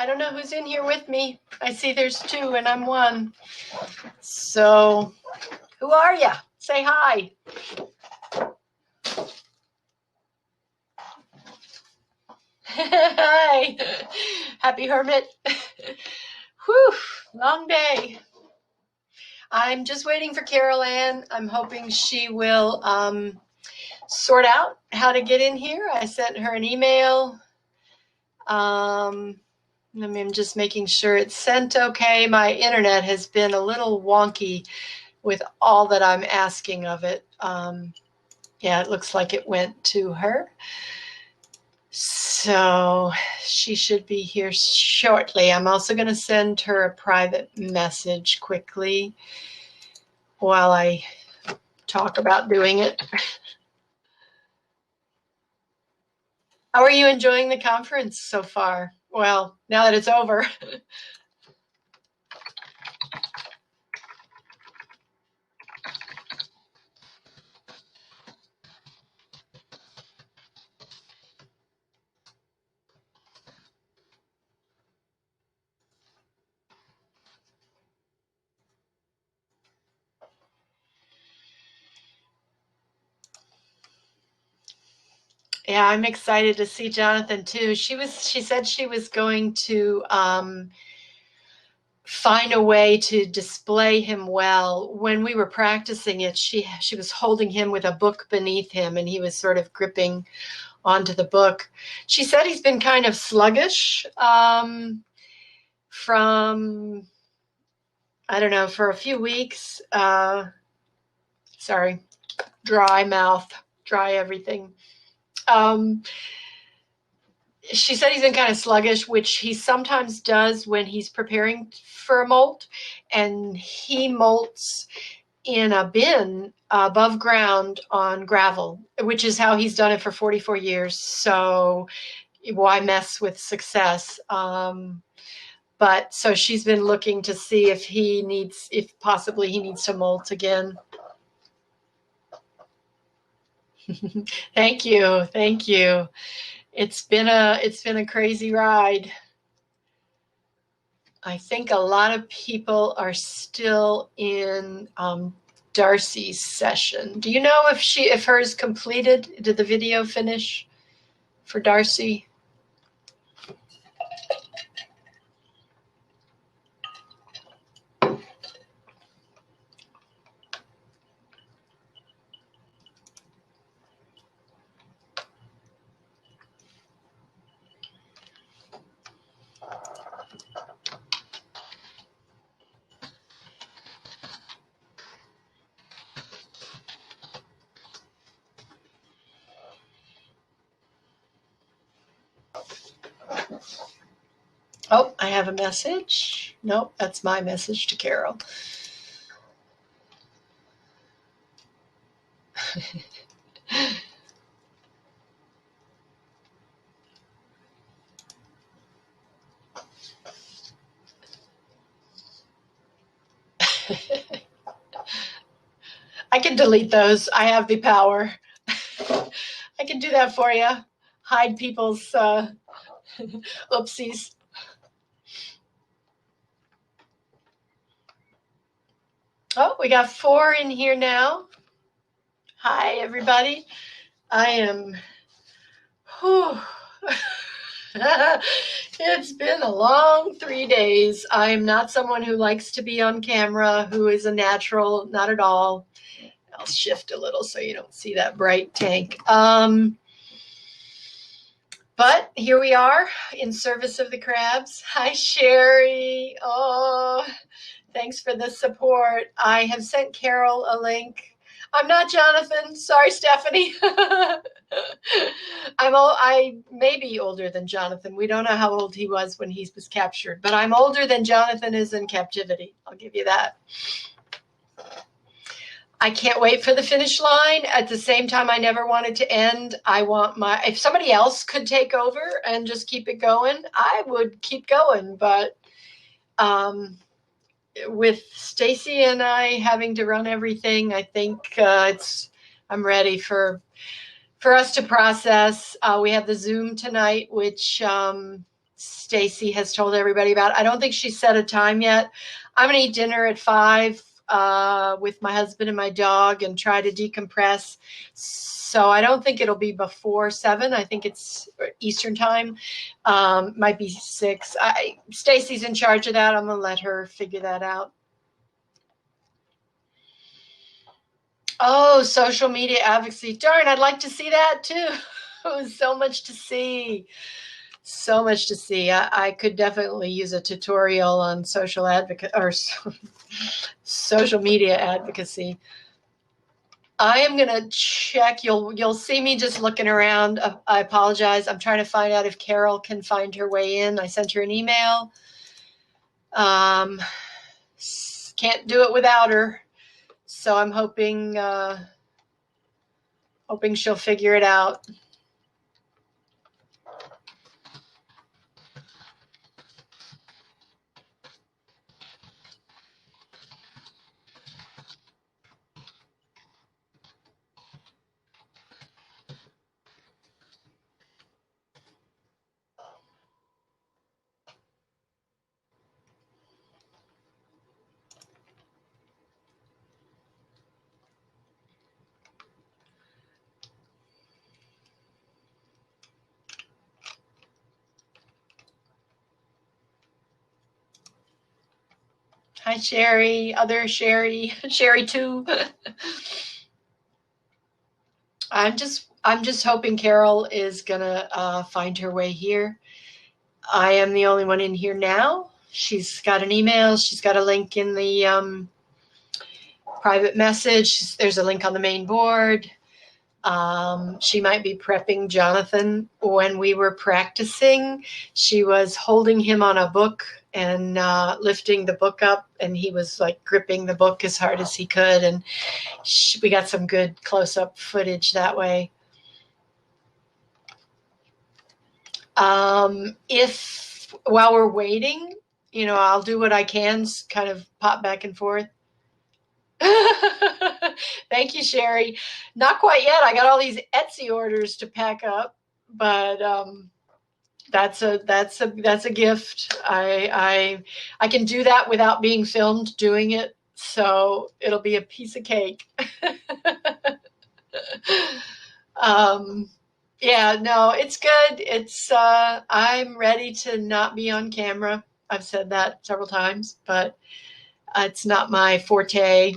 I don't know who's in here with me. I see there's two and I'm one. So who are you? Say hi. Hi. Happy Hermit. Whew, long day. I'm just waiting for Carol Ann. I'm hoping she will sort out how to get in here. I sent her an email. I'm just making sure it's sent okay. My internet has been a little wonky with all that I'm asking of it. Yeah, it looks like it went to her. So she should be here shortly. I'm also going to send her a private message quickly while I talk about doing it. How are you enjoying the conference so far? Well, now that it's over. Yeah, I'm excited to see Jonathan too. She said she was going to find a way to display him well. When we were practicing it, she was holding him with a book beneath him and he was sort of gripping onto the book. She said he's been kind of sluggish from, I don't know, for a few weeks. Sorry, dry mouth, dry everything. She said he's been kind of sluggish, which he sometimes does when he's preparing for a molt, and he molts in a bin above ground on gravel, which is how he's done it for 44 years. So why mess with success? But so she's been looking to see if possibly he needs to molt again. Thank you. Thank you. It's been a crazy ride. I think a lot of people are still in Darcy's session. Do you know if hers completed? Did the video finish for Darcy? Oh, I have a message. Nope, that's my message to Carol. I can delete those. I have the power. I can do that for you. Hide people's oopsies. Oh, we got 4 in here now. Hi, everybody. I am, it's been a long 3 days. I am not someone who likes to be on camera, who is a natural, not at all. I'll shift a little so you don't see that bright tank. But here we are in service of the crabs. Hi, Sherry. Oh, thanks for the support. I have sent Carol a link. I'm not Jonathan. Sorry, Stephanie. I may be older than Jonathan. We don't know how old he was when he was captured, but I'm older than Jonathan is in captivity. I'll give you that. I can't wait for the finish line. At the same time, I never wanted to end. If somebody else could take over and just keep it going, I would keep going. But with Stacy and I having to run everything, I think I'm ready for us to process. We have the Zoom tonight, which Stacy has told everybody about. I don't think she set a time yet. I'm going to eat dinner at 5 with my husband and my dog and try to decompress. So I don't think it'll be before 7. I think it's Eastern time. Might be 6. Stacy's in charge of that. I'm going to let her figure that out. Oh, social media advocacy. Darn, I'd like to see that too. It was so much to see. So much to see. I could definitely use a tutorial on social media advocacy. I am gonna check. You'll see me just looking around. I apologize. I'm trying to find out if Carol can find her way in. I sent her an email. Can't do it without her. So I'm hoping she'll figure it out. Hi, Sherry. Other Sherry. Sherry too. I'm just hoping Carol is gonna find her way here. I am the only one in here now. She's got an email. She's got a link in the private message. There's a link on the main board. She might be prepping Jonathan. When we were practicing, she was holding him on a book and lifting the book up, and he was like gripping the book as hard as he could, and we got some good close-up footage that way. If while we're waiting, I'll do what I can, kind of pop back and forth. Thank you, Sherry. Not quite yet. I got all these Etsy orders to pack up, but that's a gift. I can do that without being filmed doing it, so it'll be a piece of cake. Yeah, no, it's good. It's I'm ready to not be on camera. I've said that several times, but it's not my forte.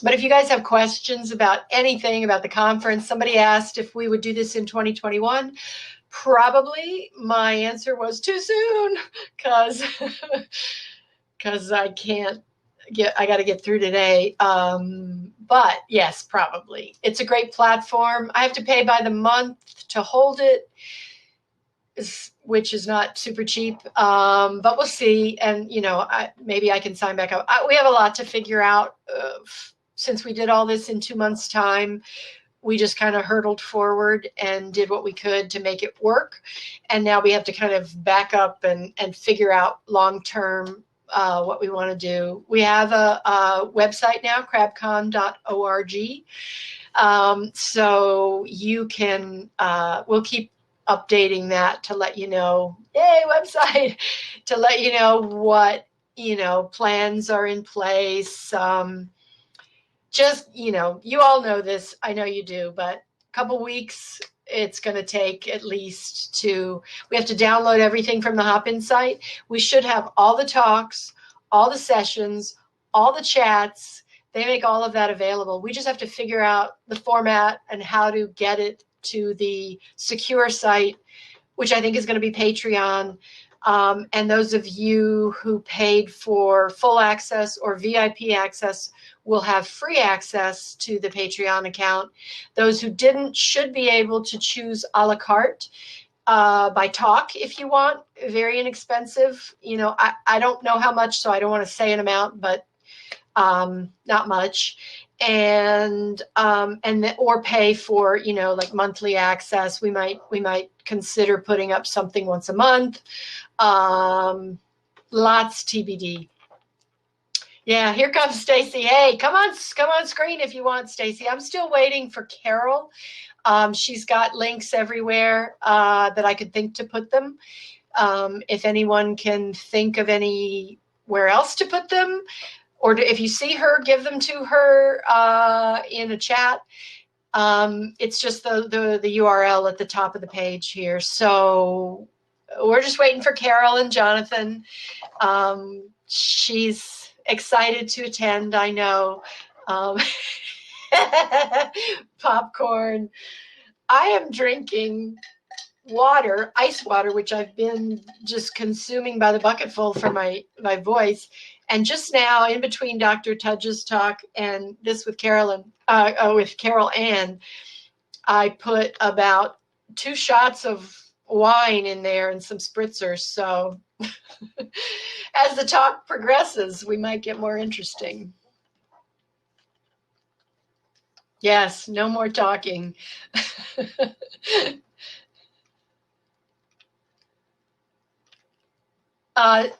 But if you guys have questions about anything about the conference, somebody asked if we would do this in 2021. Probably. My answer was too soon because I got to get through today. But yes, probably. It's a great platform. I have to pay by the month to hold it, which is not super cheap. But we'll see. And, maybe I can sign back up. We have a lot to figure out. Since we did all this in 2 months' time, we just kind of hurtled forward and did what we could to make it work. And now we have to kind of back up and figure out long-term what we want to do. We have a website now, crabcon.org. So you can, we'll keep updating that to let you know, yay, website, to let you know what, plans are in place. Just, you all know this. I know you do, but a couple weeks it's going to take at least we have to download everything from the Hopin site. We should have all the talks, all the sessions, all the chats. They make all of that available. We just have to figure out the format and how to get it to the secure site, which I think is going to be Patreon. And those of you who paid for full access or VIP access will have free access to the Patreon account. Those who didn't should be able to choose a la carte by talk if you want. Very inexpensive. I don't know how much, so I don't want to say an amount, but not much. And or pay for like monthly access. We might consider putting up something once a month. Lots TBD. Yeah, here comes Stacy. Hey, come on screen if you want, Stacy. I'm still waiting for Carol. She's got links everywhere that I could think to put them. If anyone can think of anywhere else to put them, or if you see her, give them to her in a chat. It's just the URL at the top of the page here. So we're just waiting for Carol and Jonathan. She's excited to attend, I know. Popcorn. I am drinking water, ice water, which I've been just consuming by the bucketful for my voice. And just now, in between Dr. Tudge's talk and this with Carol Ann, I put about 2 shots of wine in there and some spritzers. So as the talk progresses, we might get more interesting. Yes, no more talking.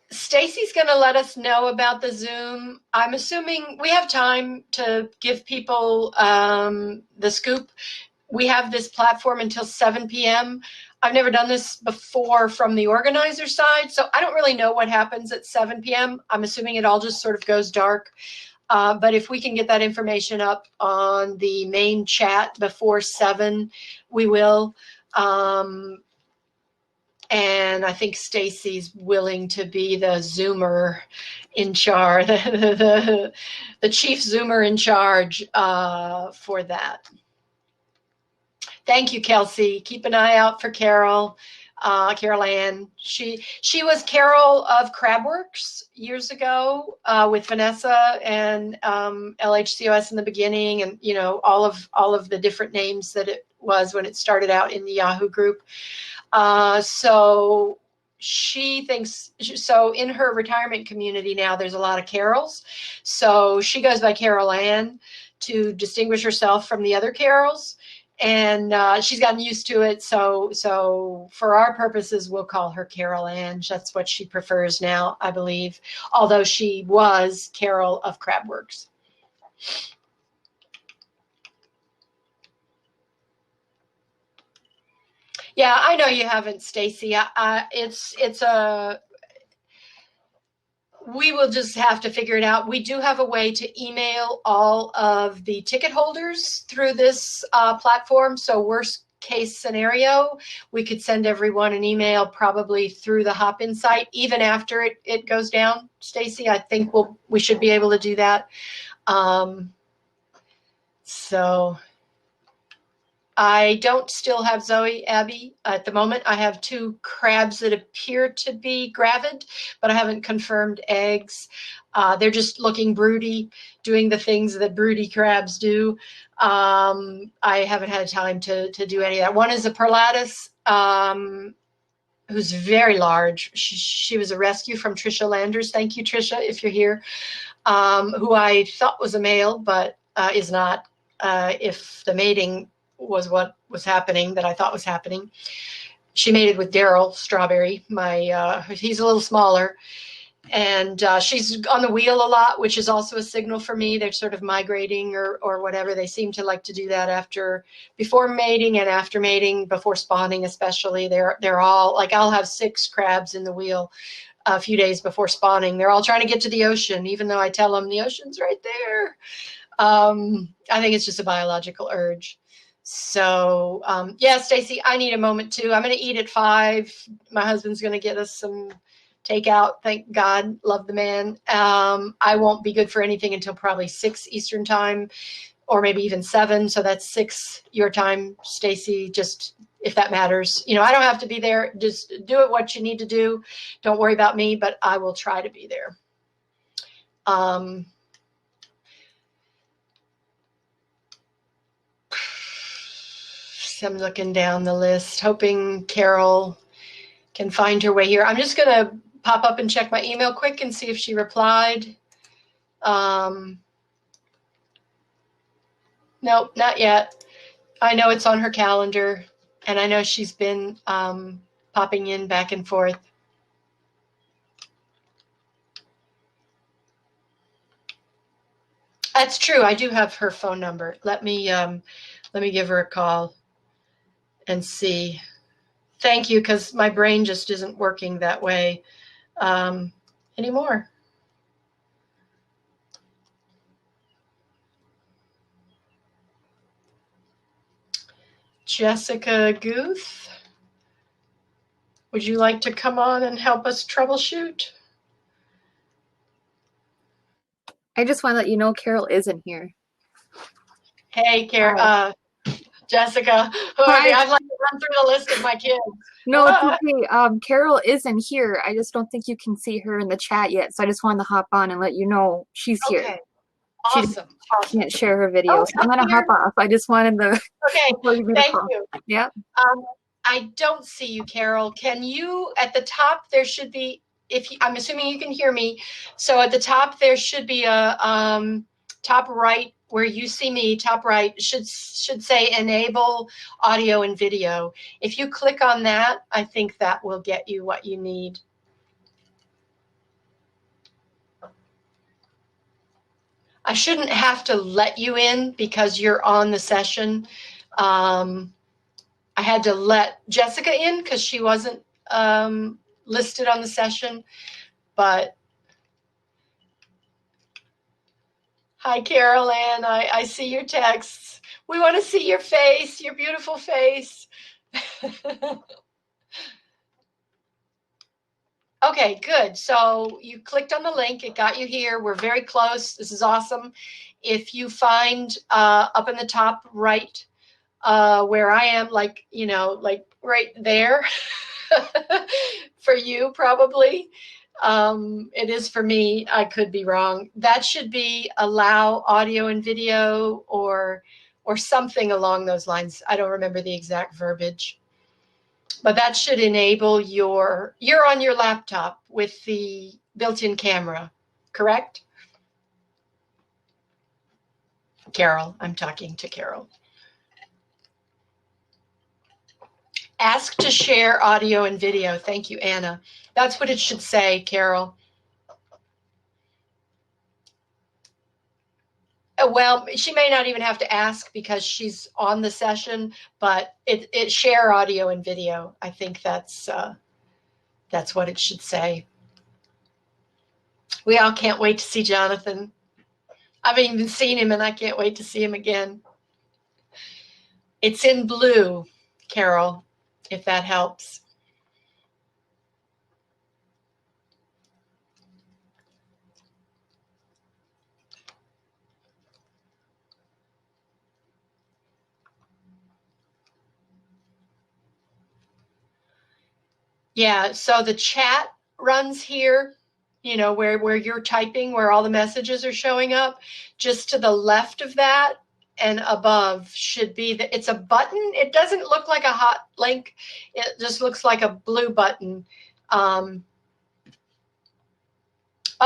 Stacy's going to let us know about the Zoom. I'm assuming we have time to give people the scoop. We have this platform until 7 p.m. I've never done this before from the organizer side, so I don't really know what happens at 7 p.m. I'm assuming it all just sort of goes dark. But if we can get that information up on the main chat before 7, we will. And I think Stacy's willing to be the Zoomer in charge, the chief Zoomer in charge for that. Thank you, Kelsey. Keep an eye out for Carol Ann. She was Carol of Crabworks years ago with Vanessa and LHCOS in the beginning, and all of the different names that it was when it started out in the Yahoo group. So she thinks, so in her retirement community now, there's a lot of Carols. So she goes by Carol Ann to distinguish herself from the other Carols. And she's gotten used to it. So for our purposes, we'll call her Carol Ann. That's what she prefers now, I believe, although she was Carol of Crabworks. Yeah, I know you haven't, Stacy. We will just have to figure it out. We do have a way to email all of the ticket holders through this platform. So worst case scenario, we could send everyone an email probably through the Hopin site, even after it goes down, Stacy. I think we should be able to do that. So I don't still have Zoe, Abby, at the moment. I have 2 crabs that appear to be gravid, but I haven't confirmed eggs. They're just looking broody, doing the things that broody crabs do. I haven't had time to do any of that. One is a Perlatus, who's very large. She was a rescue from Trisha Landers. Thank you, Trisha, if you're here, who I thought was a male, but is not. If the mating was what was happening that I thought was happening. She mated with Daryl Strawberry. He's a little smaller, and she's on the wheel a lot, which is also a signal for me. They're sort of migrating or whatever. They seem to like to do that before mating and after mating, before spawning especially. They're all like, I'll have 6 crabs in the wheel a few days before spawning. They're all trying to get to the ocean, even though I tell them the ocean's right there. I think it's just a biological urge. So, yeah, Stacy, I need a moment too. I'm going to eat at 5. My husband's going to get us some takeout. Thank God. Love the man. I won't be good for anything until probably 6 Eastern time, or maybe even 7. So that's 6 your time, Stacy, just if that matters. I don't have to be there. Just do it what you need to do. Don't worry about me, but I will try to be there. I'm looking down the list, hoping Carol can find her way here. I'm just going to pop up and check my email quick and see if she replied. Nope, not yet. I know it's on her calendar, and I know she's been popping in back and forth. That's true. I do have her phone number. Let me give her a call and see. Thank you, because my brain just isn't working that way anymore. Jessica Guth, would you like to come on and help us troubleshoot? I just want to let you know Carol isn't here. Hey, Jessica. I'd like to run through the list of my kids. No, it's okay. Carol isn't here. I just don't think you can see her in the chat yet. So I just wanted to hop on and let you know she's here. Okay. Awesome. She can't share her video. So I'm going to hop off. I just wanted to. Okay. Thank you. Yeah. I don't see you, Carol. Can you, at the top, there should be, I'm assuming you can hear me. So at the top, there should be a top right where you see me, top right, should say enable audio and video. If you click on that, I think that will get you what you need. I shouldn't have to let you in because you're on the session. I had to let Jessica in because she wasn't listed on the session, but hi, Carol Ann. I see your texts. We want to see your face, your beautiful face. Okay, good. So you clicked on the link. It got you here. We're very close. This is awesome. If you find up in the top right where I am, like right there for you probably. It is for me. I could be wrong. That should be allow audio and video or something along those lines. I don't remember the exact verbiage, but that should enable you're on your laptop with the built-in camera, correct? Carol, I'm talking to Carol. Ask to share audio and video. Thank you, Anna. That's what it should say, Carol. Well, she may not even have to ask because she's on the session, but it share audio and video. I think that's what it should say. We all can't wait to see Jonathan. I haven't even seen him, and I can't wait to see him again. It's in blue, Carol, if that helps. Yeah, so the chat runs here, where you're typing, where all the messages are showing up. Just to the left of that and above should be it's a button. It doesn't look like a hot link. It just looks like a blue button. Oh,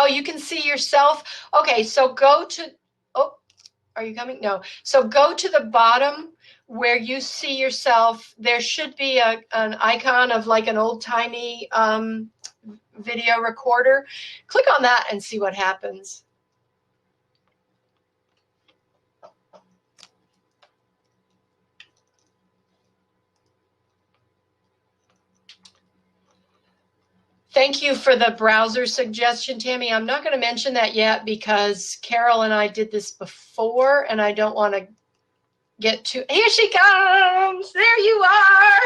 you can see yourself. Okay, so go to, oh, are you coming? No. So go to the bottom where you see yourself. There should be an icon of like an old-timey video recorder. Click on that and see what happens. Thank you for the browser suggestion, Tammy. I'm not going to mention that yet because Carol and I did this before, and I don't want to get too. Here she comes. There you are.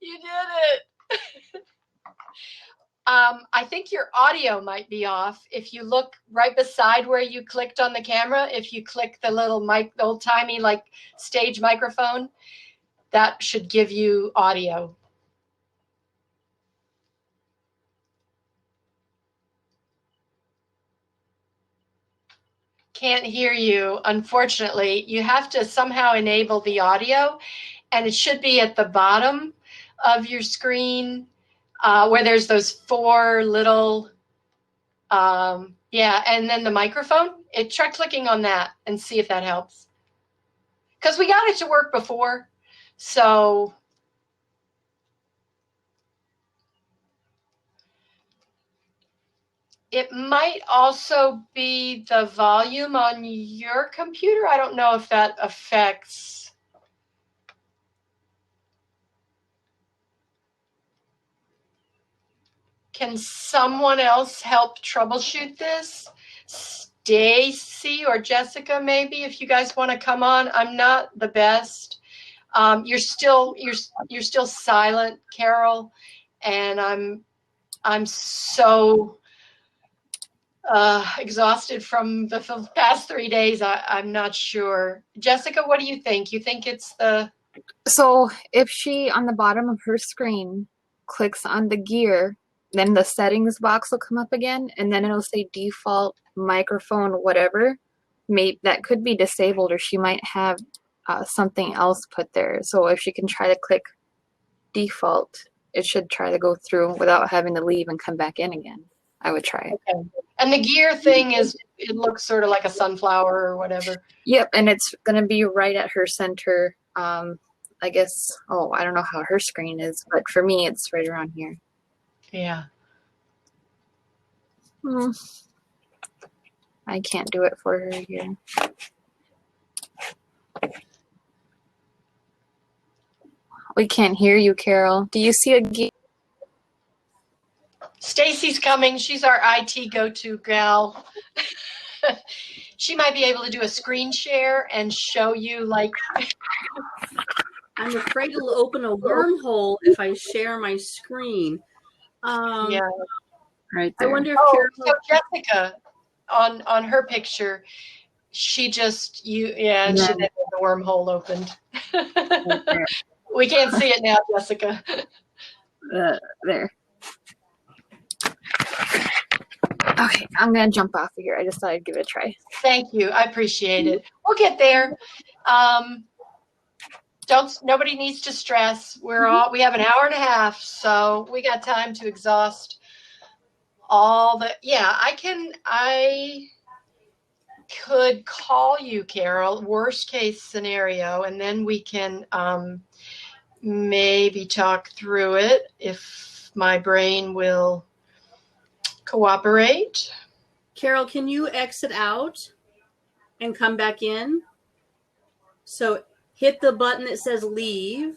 You did it. I think your audio might be off. If you look right beside where you clicked on the camera, if you click the little mic, the old-timey like stage microphone, that should give you audio. Can't hear you, unfortunately. You have to somehow enable the audio, and it should be at the bottom of your screen where there's those four little, yeah, and then the microphone. Try clicking on that and see if that helps. Because we got it to work before, so. It might also be the volume on your computer. I don't know if that affects. Can someone else help troubleshoot this? Stacy or Jessica, maybe, if you guys want to come on. I'm not the best. You're still silent, Carol, and I'm so exhausted from the past 3 days. I'm not sure. Jessica, what do you think? You think it's the... So if she, on the bottom of her screen, clicks on the gear, then the settings box will come up again, and then it'll say default microphone, whatever. Maybe that could be disabled, or she might have something else put there. So if she can try to click default, it should try to go through without having to leave and come back in again. I would try. Okay. And the gear thing is, it looks sort of like a sunflower or whatever. Yep, and it's going to be right at her center. I guess, I don't know how her screen is, but for me, it's right around here. Yeah. I can't do it for her here. We can't hear you, Carol. Do you see a gear? Stacy's coming. She's our IT go-to gal. She might be able to do a screen share and show you, like... I'm afraid it'll open a wormhole if I share my screen. Yeah. Right there. I wonder if Oh, Carol... so Jessica, on her picture, she just, she did have the wormhole opened. Right We can't see it now, Jessica. there. Okay, I'm going to jump off of here. I just thought I'd give it a try. Thank you. I appreciate it. We'll get there. Nobody needs to stress. We have an hour and a half, so we got time to exhaust all the... Yeah, I could call you, Carol, worst case scenario, and then we can maybe talk through it if my brain will cooperate. Carol, can you exit out and come back in? So hit the button that says leave.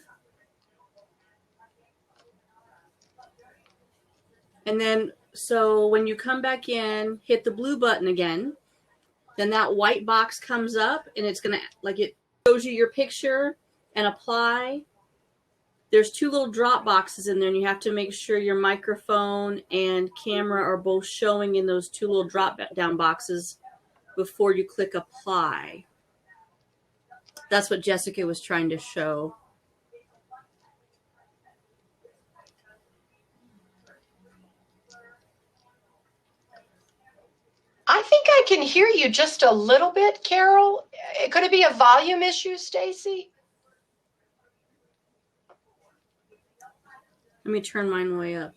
And then, so when you come back in, hit the blue button again. Then that white box comes up and it's going to, like, it shows you your picture and apply. There's 2 little drop boxes in there, and you have to make sure your microphone and camera are both showing in those 2 little drop down boxes before you click apply. That's what Jessica was trying to show. I think I can hear you just a little bit, Carol. Could it be a volume issue, Stacy? Let me turn mine way up.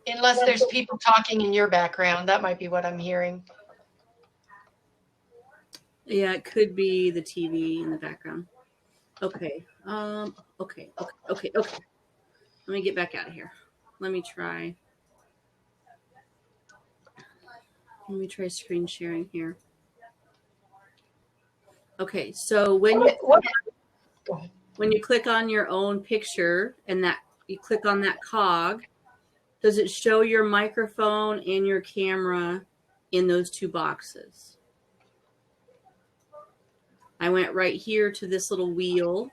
Unless there's people talking in your background. That might be what I'm hearing. Yeah, it could be the TV in the background. Okay. Okay. Let me get back out of here. Let me try screen sharing here. Okay, so when you click on your own picture and that you click on that cog, does it show your microphone and your camera in those 2 boxes? I went right here to this little wheel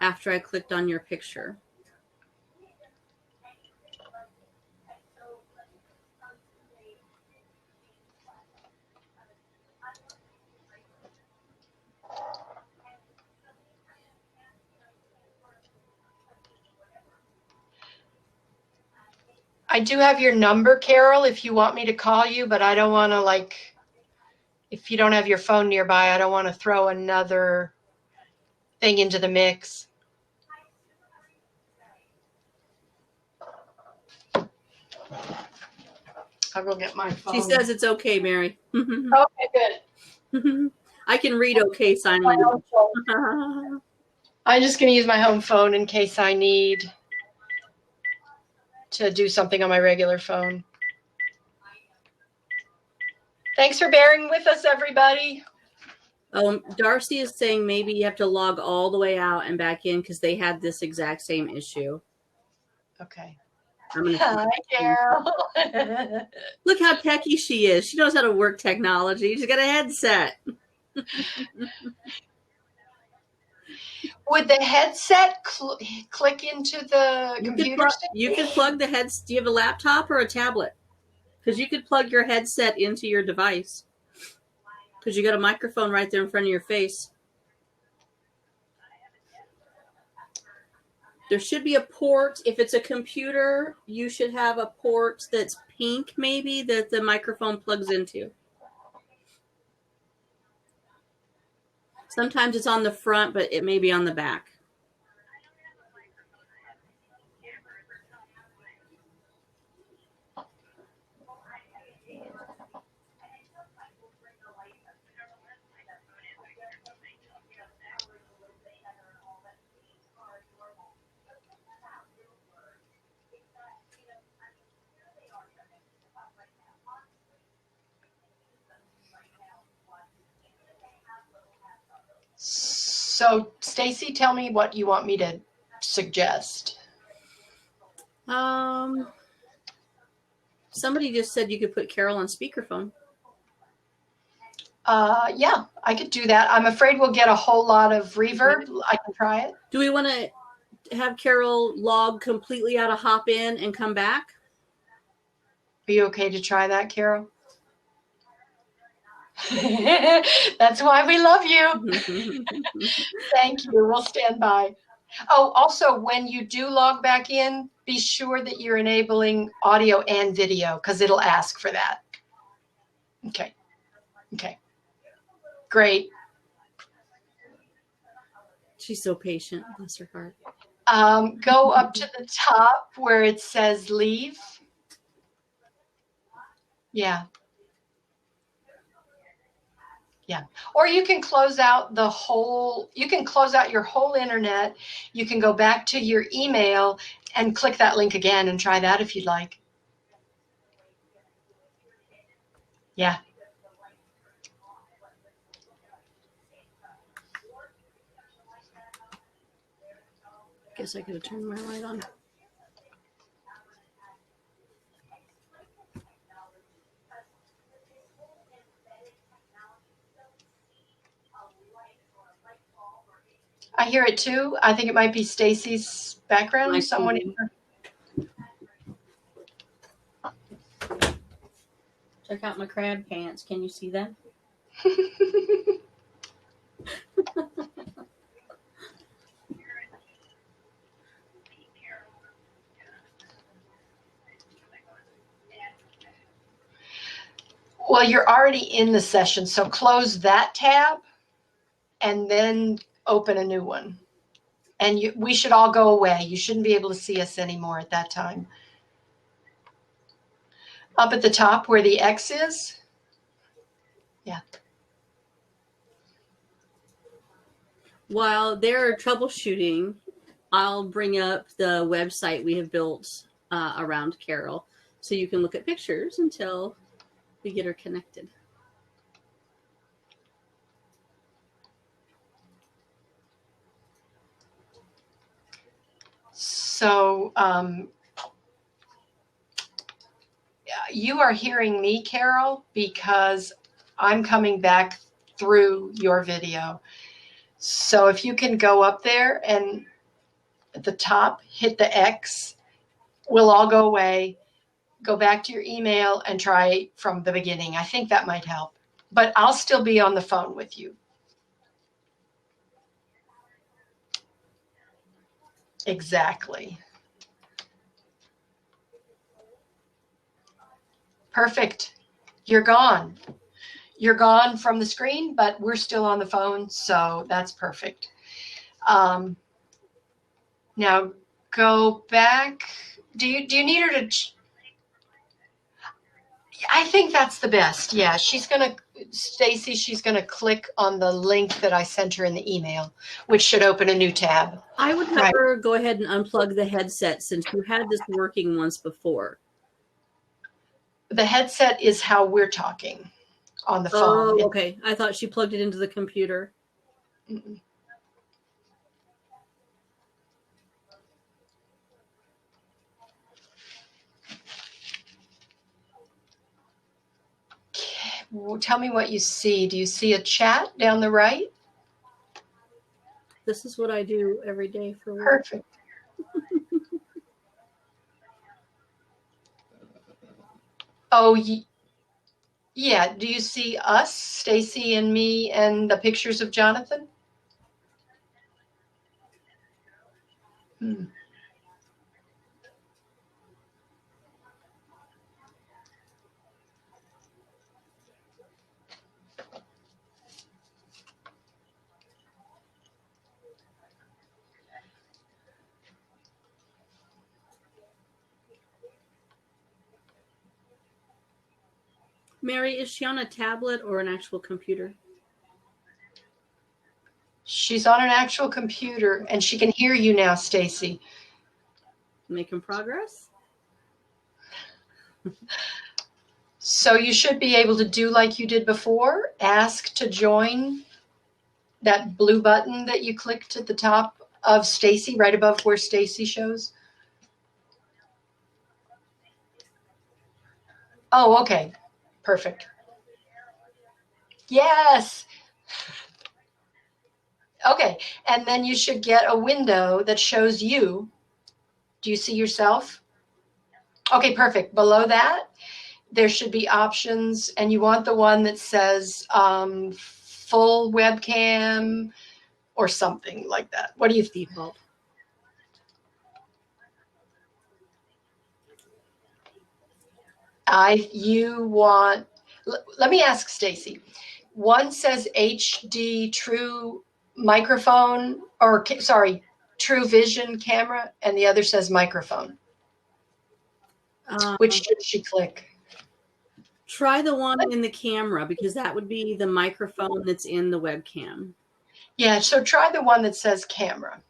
after I clicked on your picture. I do have your number, Carol, if you want me to call you, but I don't want to, if you don't have your phone nearby, I don't want to throw another thing into the mix. I'll go get my phone. She says it's okay, Mary. Okay, good. I can read okay sign language. I'm just going to use my home phone in case I need to do something on my regular phone. Thanks for bearing with us, everybody. Darcy is saying maybe you have to log all the way out and back in because they had this exact same issue. Okay. I'm gonna Hi, Carol. look how techie she is. She knows how to work technology. She's got a headset. Would the headset click into the computer? You could plug the heads. Do you have a laptop or a tablet? Because you could plug your headset into your device. Because you got a microphone right there in front of your face. There should be a port. If it's a computer, you should have a port that's pink, maybe, that the microphone plugs into. Sometimes it's on the front, but it may be on the back. So, Stacy, tell me what you want me to suggest. Somebody just said you could put Carol on speakerphone. Yeah, I could do that. I'm afraid we'll get a whole lot of reverb. I can try it. Do we want to have Carol log completely out of Hop In and come back? Are you okay to try that, Carol? That's why we love you. Thank you. We'll stand by. Oh, also, when you do log back in, be sure that you're enabling audio and video because it'll ask for that. Okay. Okay. Great. She's so patient. Bless her heart. Go up to the top where it says leave. Yeah. Yeah. Or you can close out your whole internet. You can go back to your email and click that link again and try that if you'd like. Yeah. Guess I could have turned my light on. I hear it too. I think it might be Stacy's background. Someone. Check out my crab pants. Can you see them? Well, you're already in the session, so close that tab and then open a new one. And we should all go away. You shouldn't be able to see us anymore at that time. Up at the top where the X is. Yeah. While they're troubleshooting, I'll bring up the website we have built around Carol so you can look at pictures until we get her connected. So you are hearing me, Carol, because I'm coming back through your video. So if you can go up there and at the top, hit the X, we'll all go away, go back to your email and try from the beginning. I think that might help. But I'll still be on the phone with you. Exactly. Perfect. You're gone. You're gone from the screen, but we're still on the phone, so that's perfect. Now go back. Do you need her to? I think that's the best. Yeah, Stacy, she's gonna click on the link that I sent her in the email, which should open a new tab. I would have her go ahead and unplug the headset since you had this working once before. The headset is how we're talking. on the phone. Oh, okay. I thought she plugged it into the computer. Mm-mm. Well, tell me what you see. Do you see a chat down the right? This is what I do every day for work. Perfect. Oh, yeah. Do you see us, Stacy and me, and the pictures of Jonathan? Hmm. Mary, is she on a tablet or an actual computer? She's on an actual computer, and she can hear you now, Stacy. Making progress? So you should be able to do like you did before. Ask to join that blue button that you clicked at the top of Stacy, right above where Stacy shows. Oh, okay. Perfect. Yes. Okay. And then you should get a window that shows you. Do you see yourself? Okay, perfect. Below that, there should be options, and you want the one that says full webcam or something like that. What do you think? Default. Let me ask Stacy. One says HD true microphone, or sorry, true vision camera, and the other says microphone. Which should she click? Try the one in the camera, because that would be the microphone that's in the webcam. Yeah, so try the one that says camera.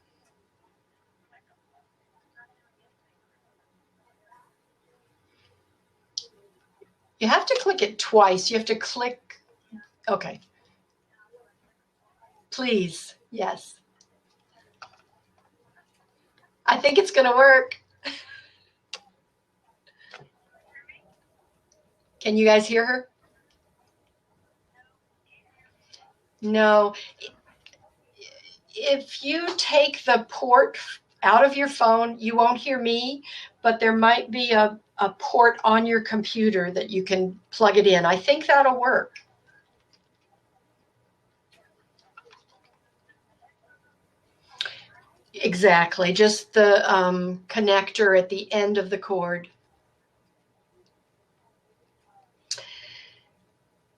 You have to click it twice. You have to click. Okay. Please. Yes. I think it's going to work. Can you guys hear her? No. If you take the port out of your phone, you won't hear me, but there might be a port on your computer that you can plug it in. I think that'll work. Exactly, just the connector at the end of the cord.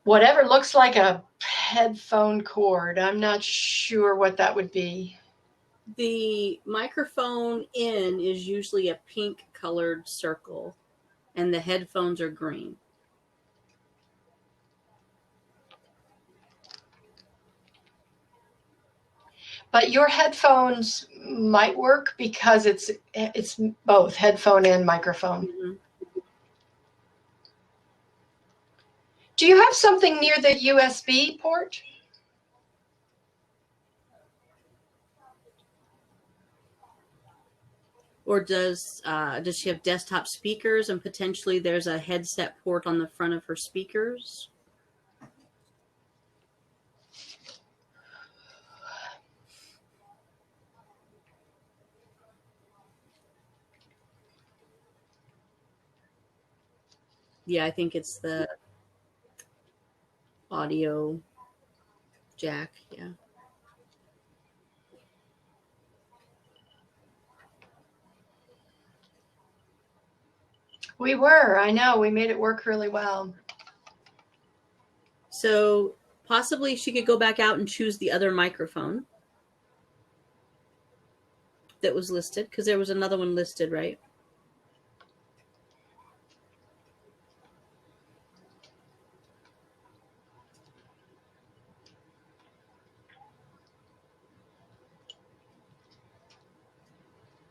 Whatever looks like a headphone cord, I'm not sure what that would be. The microphone in is usually a pink colored circle, and the headphones are green. But your headphones might work because it's both headphone and microphone. Mm-hmm. Do you have something near the USB port? Or does she have desktop speakers, and potentially there's a headset port on the front of her speakers? Yeah, I think it's the audio jack. Yeah. We were. I know. We made it work really well. So possibly she could go back out and choose the other microphone that was listed, because there was another one listed, right?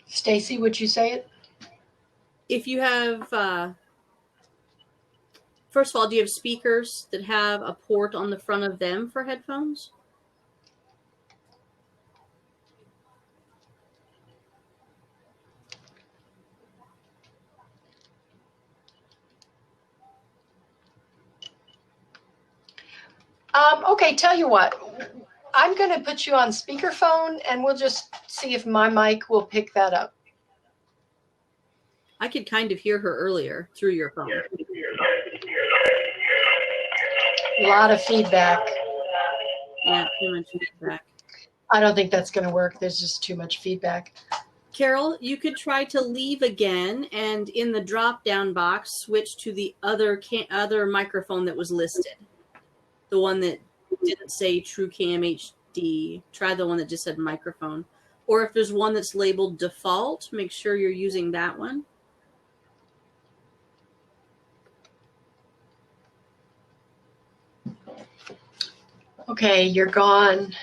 Stacy, would you say it? If you have First of all, do you have speakers that have a port on the front of them for headphones? Okay, tell you what. I'm going to put you on speakerphone, and we'll just see if my mic will pick that up. I could kind of hear her earlier through your phone. A lot of feedback. Yeah, too much feedback. I don't think that's going to work. There's just too much feedback. Carol, you could try to leave again, and in the drop-down box, switch to the other microphone that was listed. The one that didn't say TrueCam HD. Try the one that just said microphone. Or if there's one that's labeled default, make sure you're using that one. Okay, you're gone.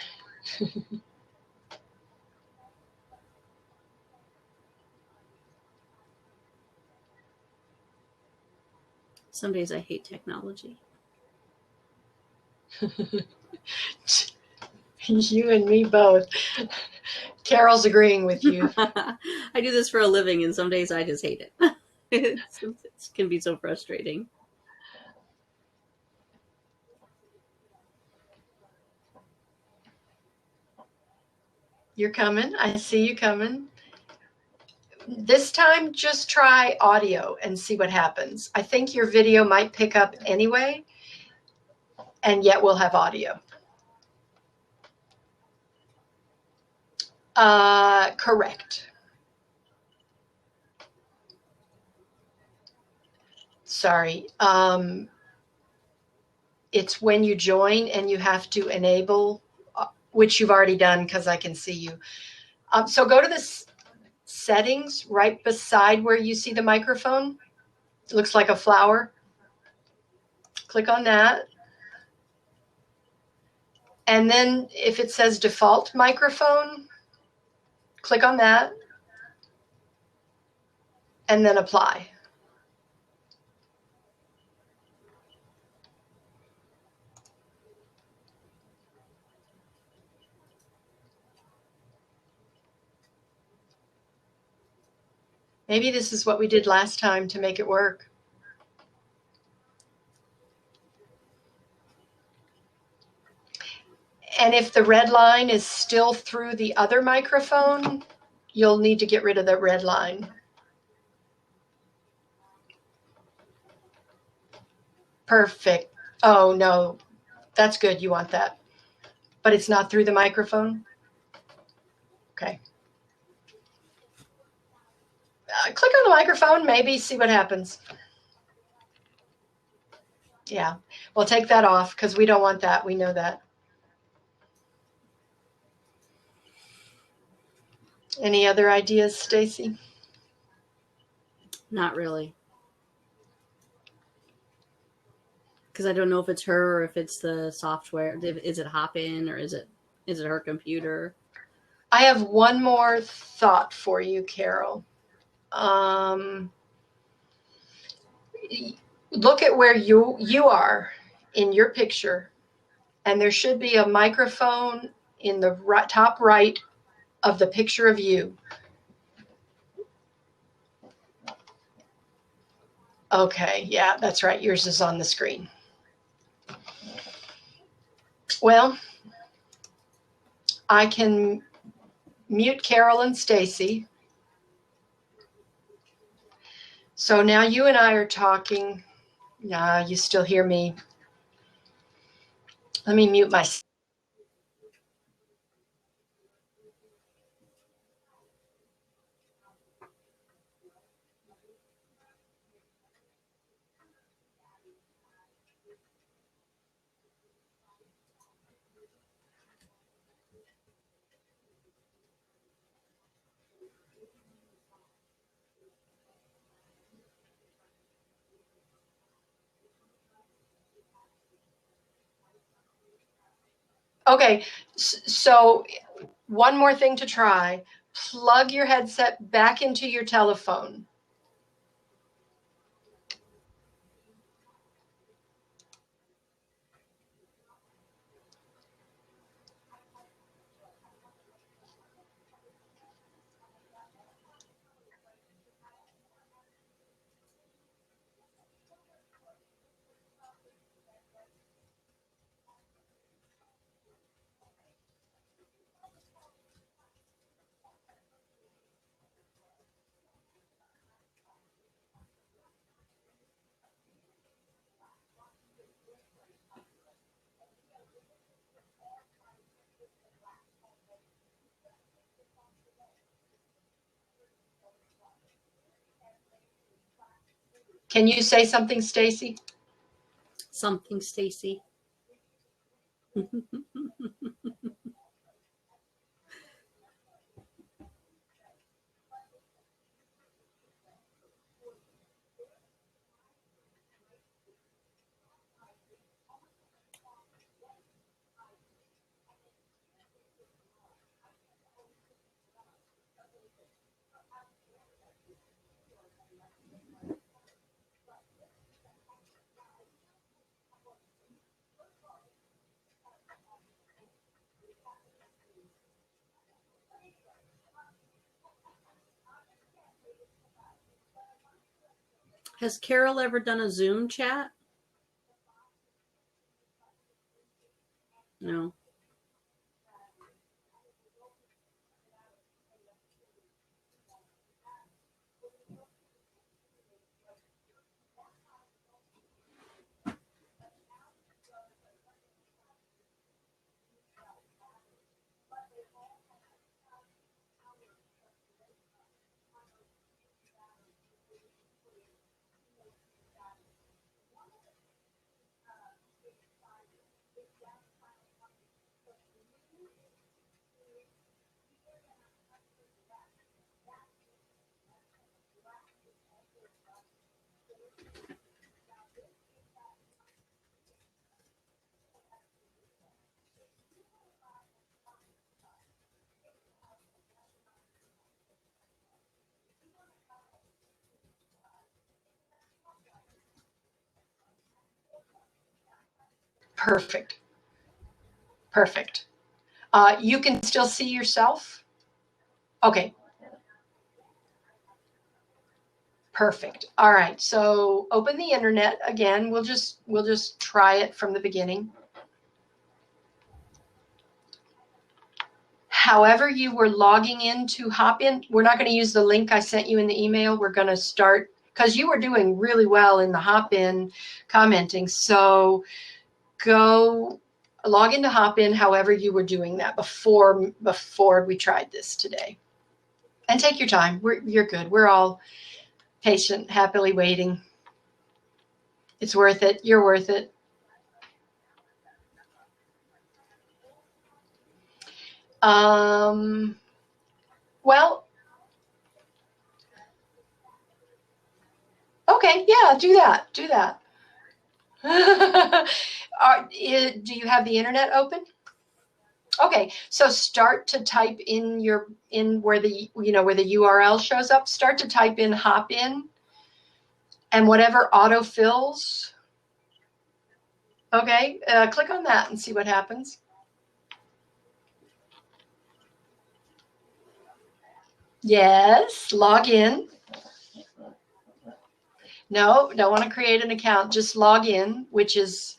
Some days I hate technology. You and me both. Carol's agreeing with you. I do this for a living, and some days I just hate it. It can be so frustrating. You're coming. I see you coming. This time, just try audio and see what happens. I think your video might pick up anyway, and yet we'll have audio. Correct. Sorry. It's when you join and you have to enable, which you've already done because I can see you. So go to the settings right beside where you see the microphone. It looks like a flower. Click on that. And then if it says default microphone, click on that. And then apply. Maybe this is what we did last time to make it work. And if the red line is still through the other microphone, you'll need to get rid of the red line. Perfect. Oh, no, that's good. You want that. But it's not through the microphone? Okay. Click on the microphone, maybe, see what happens. Yeah, well, take that off because we don't want that. We know that. Any other ideas, Stacy? Not really. Because I don't know if it's her or if it's the software. Is it Hopin or is it her computer? I have one more thought for you, Carol. Look at where you are in your picture, and there should be a microphone in the top right of the picture of you. Okay, yeah, that's right. Yours is on the screen. Well, I can mute Carol and Stacy. So now you and I are talking. No, you still hear me. Let me mute myself. Okay, so one more thing to try. Plug your headset back into your telephone. Can you say something, Stacy? Something, Stacy. Has Carol ever done a Zoom chat? No. Perfect. Perfect. You can still see yourself? Okay. Perfect. All right. So open the internet again. We'll just try it from the beginning. However you were logging into Hopin, we're not going to use the link I sent you in the email. We're going to start, because you were doing really well in the Hopin commenting. So go log into Hopin however you were doing that before we tried this today. And take your time. You're good. We're all patient, happily waiting. It's worth it. You're worth it. Well, okay, yeah, do that. Do that. Do you have the internet open? Okay, so start to type in where the URL shows up. Start to type in Hopin, and whatever autofills. Okay, click on that and see what happens. Yes, log in. No, don't want to create an account. Just log in, which is,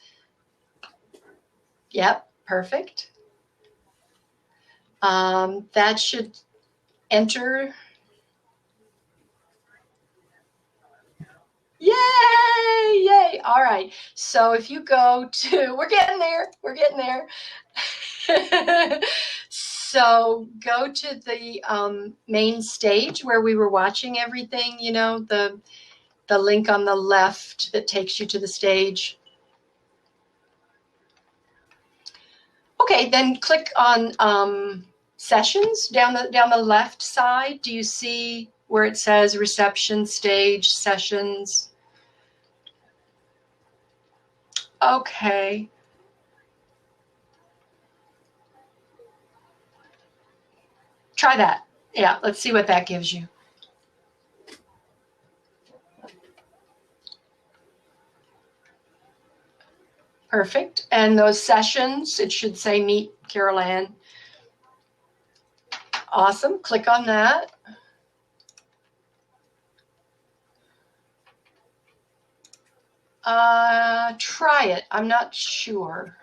yep, perfect. That should enter. Yay, yay. All right. So if you go to, we're getting there. So go to the main stage where we were watching everything, the link on the left that takes you to the stage. Okay, then click on sessions down the left side. Do you see where it says reception, stage, sessions? Okay. Try that. Yeah, let's see what that gives you. Perfect. And those sessions, it should say Meet Carol Ann. Awesome. Click on that. Try it. I'm not sure.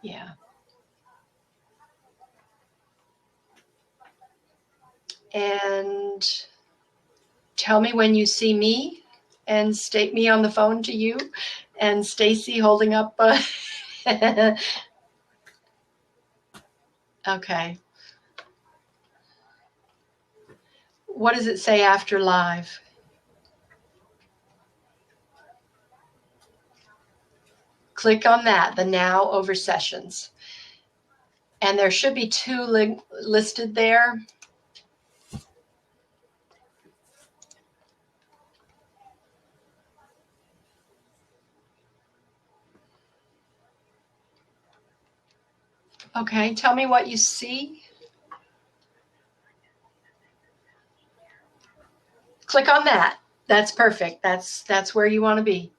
Yeah. And tell me when you see me, and state me on the phone to you, and Stacy holding up. Okay. what does it say after live? Click on that, the now over sessions. And there should be 2 listed there. Okay, tell me what you see. Click on that. That's perfect. That's where you want to be.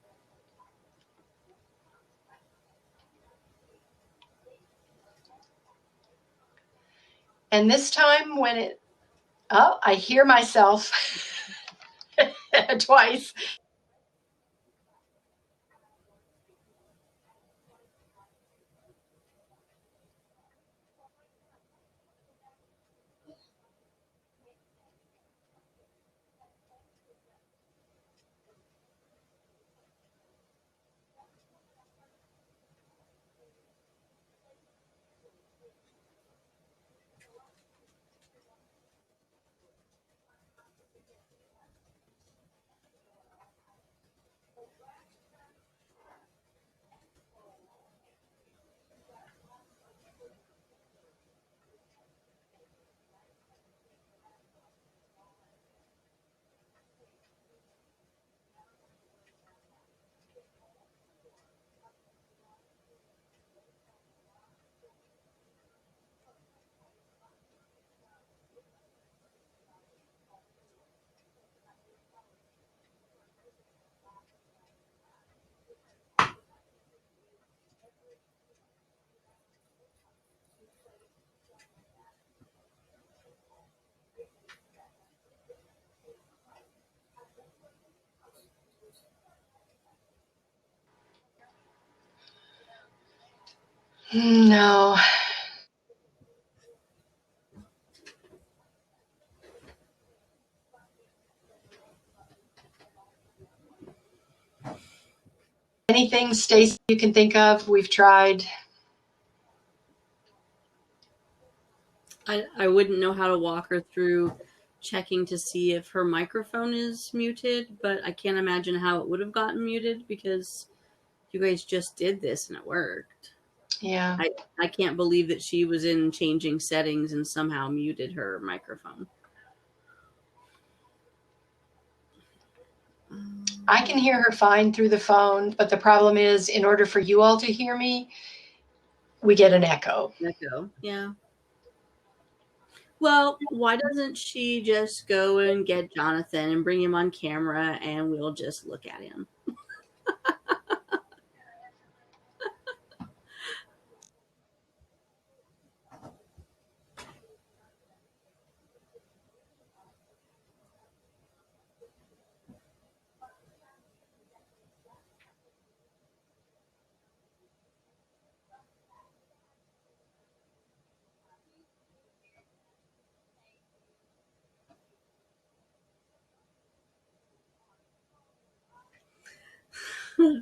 And this time when I hear myself twice. No. Anything, Stacy, you can think of? We've tried. I wouldn't know how to walk her through checking to see if her microphone is muted, but I can't imagine how it would have gotten muted because you guys just did this and it worked. Yeah. I can't believe that she was in changing settings and somehow muted her microphone. I can hear her fine through the phone, but the problem is, in order for you all to hear me, we get an echo. Echo, yeah. Well, why doesn't she just go and get Jonathan and bring him on camera and we'll just look at him?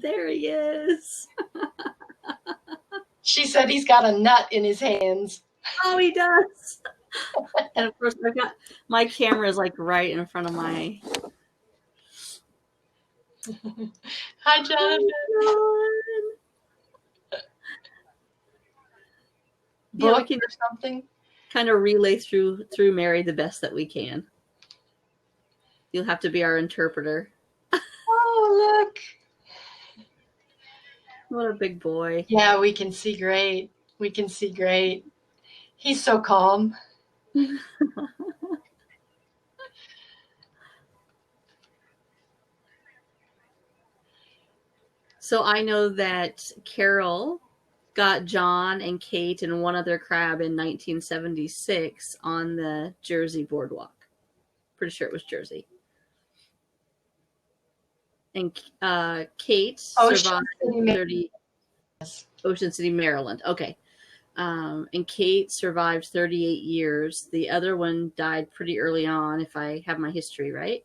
There he is. She said he's got a nut in his hands. Oh, he does. And of course, I've got my camera is like right in front of my. Hi, Jonathan. Yeah, we Book can or something? kind of relay through Mary the best that we can. You'll have to be our interpreter. Oh, look. What a big boy. Yeah, we can see great. We can see great. He's so calm. So I know that Carol got John and Kate and one other crab in 1976 on the Jersey boardwalk. Pretty sure it was Jersey. And Kate survived 30. Ocean City, Maryland. Okay. And Kate survived 38 years. The other one died pretty early on, if I have my history right.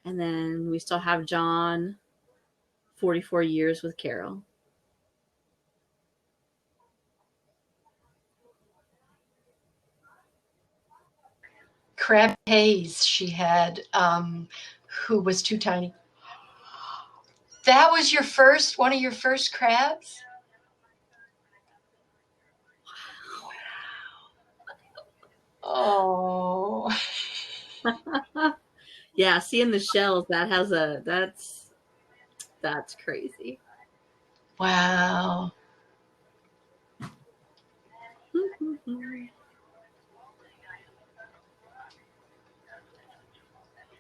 And then we still have John, 44 years with Carol. Crab Hayes she had, who was too tiny. That was one of your first crabs? Oh. Yeah, seeing the shells, that's crazy. Wow.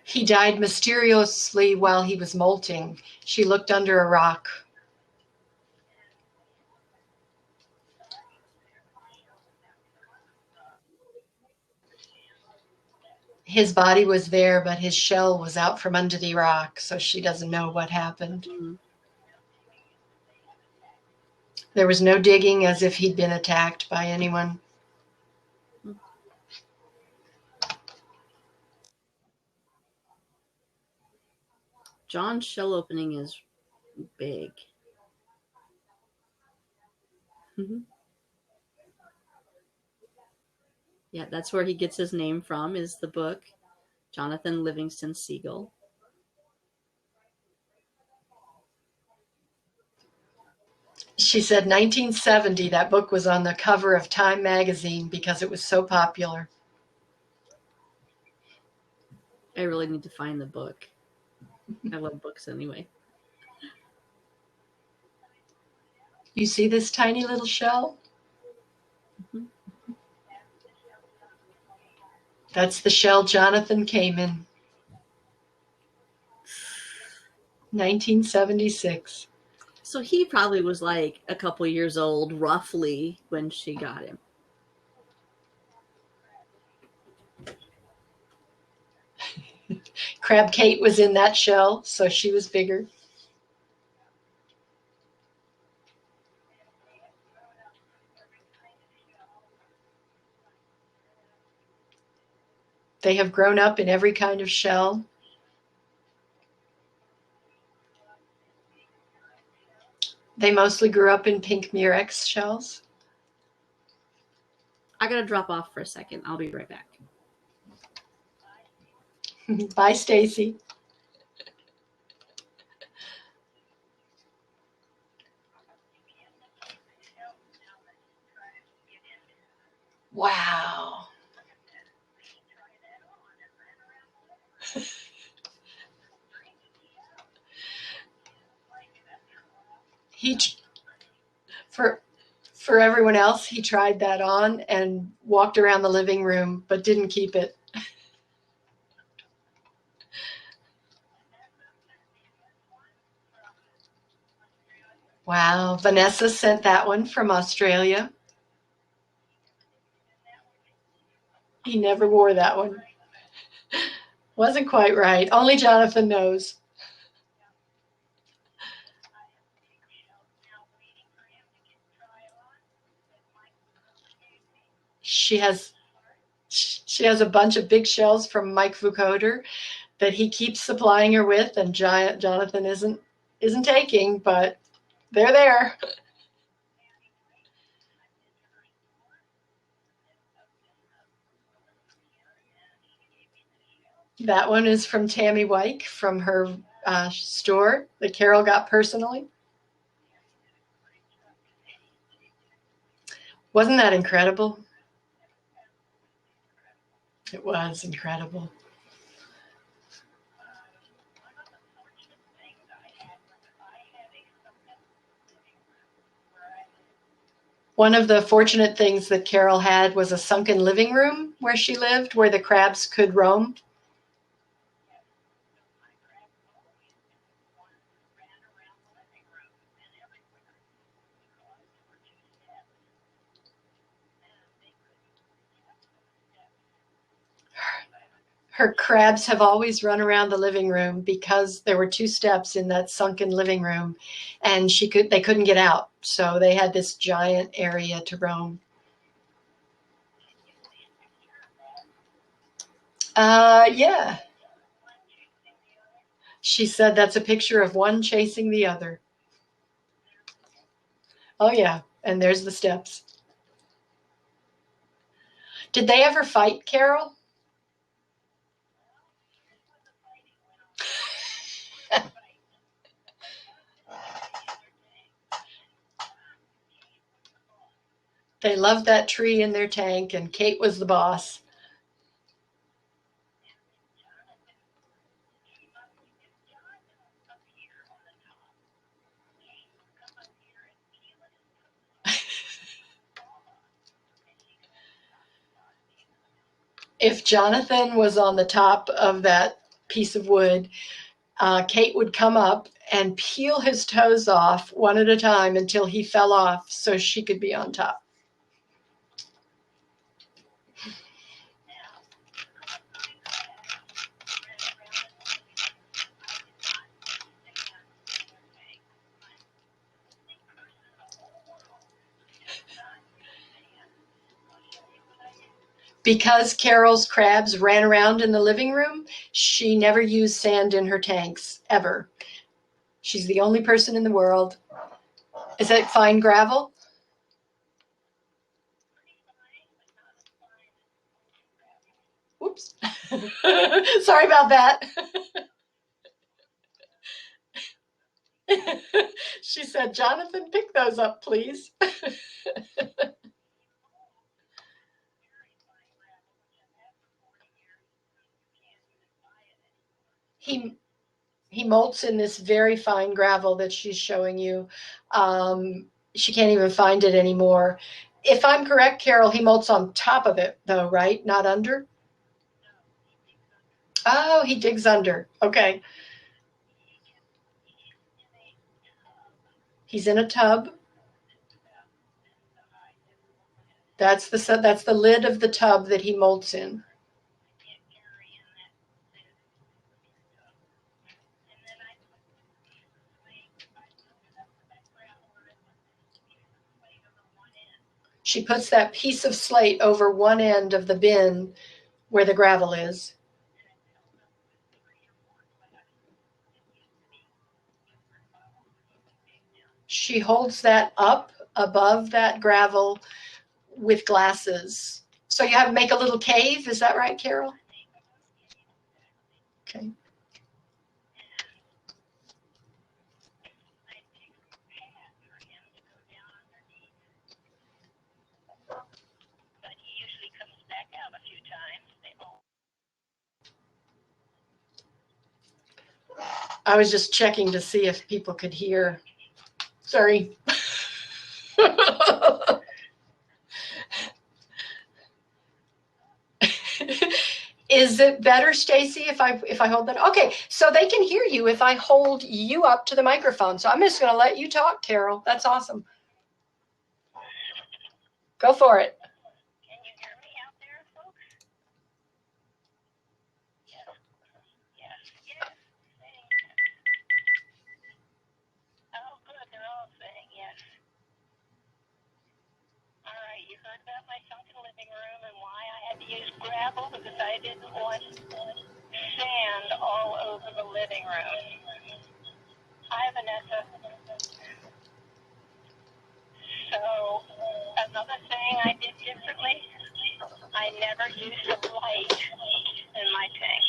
He died mysteriously while he was molting. She looked under a rock. His body was there, but his shell was out from under the rock, so she doesn't know what happened. Mm. There was no digging as if he'd been attacked by anyone. John's shell opening is big. Mm-hmm. Yeah, that's where he gets his name from, is the book, Jonathan Livingston Seagull. She said 1970, that book was on the cover of Time magazine because it was so popular. I really need to find the book. I love books anyway. You see this tiny little shell? Mm-hmm. That's the shell Jonathan came in. 1976. So he probably was like a couple years old, roughly, when she got him. Crab Kate was in that shell, so she was bigger. They have grown up in every kind of shell. They mostly grew up in pink murex shells. I gotta drop off for a second. I'll be right back. Bye, Stacy. Wow. He for everyone else, he tried that on and walked around the living room, but didn't keep it. Wow, Vanessa sent that one from Australia. He never wore that one. Wasn't quite right. Only Jonathan knows. She has a bunch of big shells from Mike Vukoder that he keeps supplying her with, and Jonathan isn't taking, but they're there. That one is from Tammy Wyke from her store that Carol got personally. Wasn't that incredible? It was incredible. One of the fortunate things that Carol had was a sunken living room where she lived, where the crabs could roam. Her crabs have always run around the living room because there were 2 steps in that sunken living room, and they couldn't get out. So they had this giant area to roam. Yeah. She said that's a picture of one chasing the other. Oh yeah, and there's the steps. Did they ever fight, Carol? They loved that tree in their tank, and Kate was the boss. If Jonathan was on the top of that piece of wood, Kate would come up and peel his toes off one at a time until he fell off so she could be on top. Because Carol's crabs ran around in the living room, she never used sand in her tanks, ever. She's the only person in the world. Is that fine gravel? Oops. Sorry about that. She said, Jonathan, pick those up, please. He molts in this very fine gravel that she's showing you. She can't even find it anymore. If I'm correct, Carol, he molts on top of it, though, right? Not under? Oh, he digs under. Okay. He's in a tub. That's the lid of the tub that he molts in. She puts that piece of slate over one end of the bin where the gravel is. She holds that up above that gravel with glasses. So you have to make a little cave, is that right, Carol? Okay. I was just checking to see if people could hear. Sorry. Is it better, Stacy, if I hold that? Okay, so they can hear you if I hold you up to the microphone. So I'm just going to let you talk, Carol. That's awesome. Go for it. Can you hear me out there, folks? Yes. Yes. Yes. Oh, good. They're all saying yes. All right. You heard about my sunken living room and why I had to use gravel because I didn't want sand all over the living room. Hi, Vanessa. So another thing I did differently, I never used a light in my tank.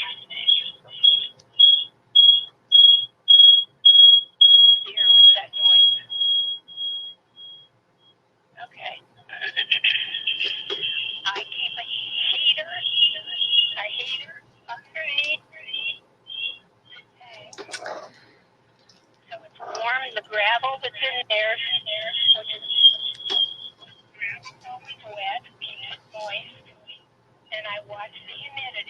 Dear, what's that noise? Okay. I keep a heater underneath the tank. So it's warm. The gravel that's in there, which is gravel always wet, keeps it moist. And I watch the humidity.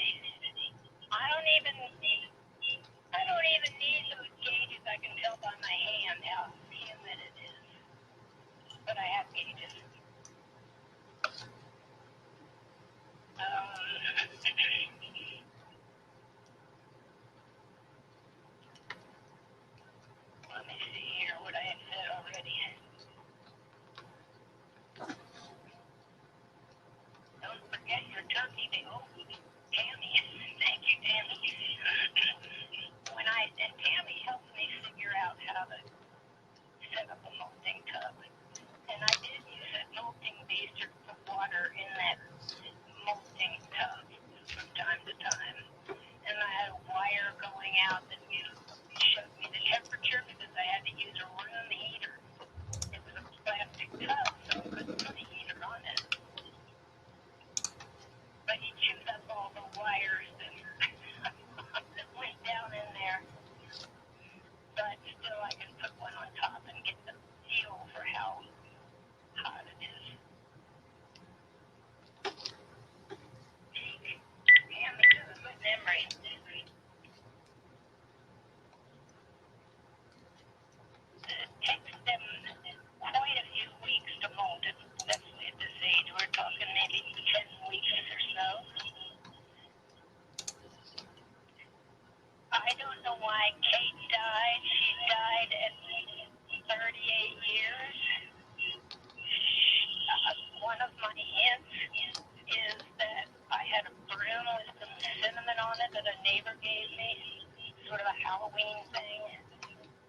neighbor gave me, sort of a Halloween thing.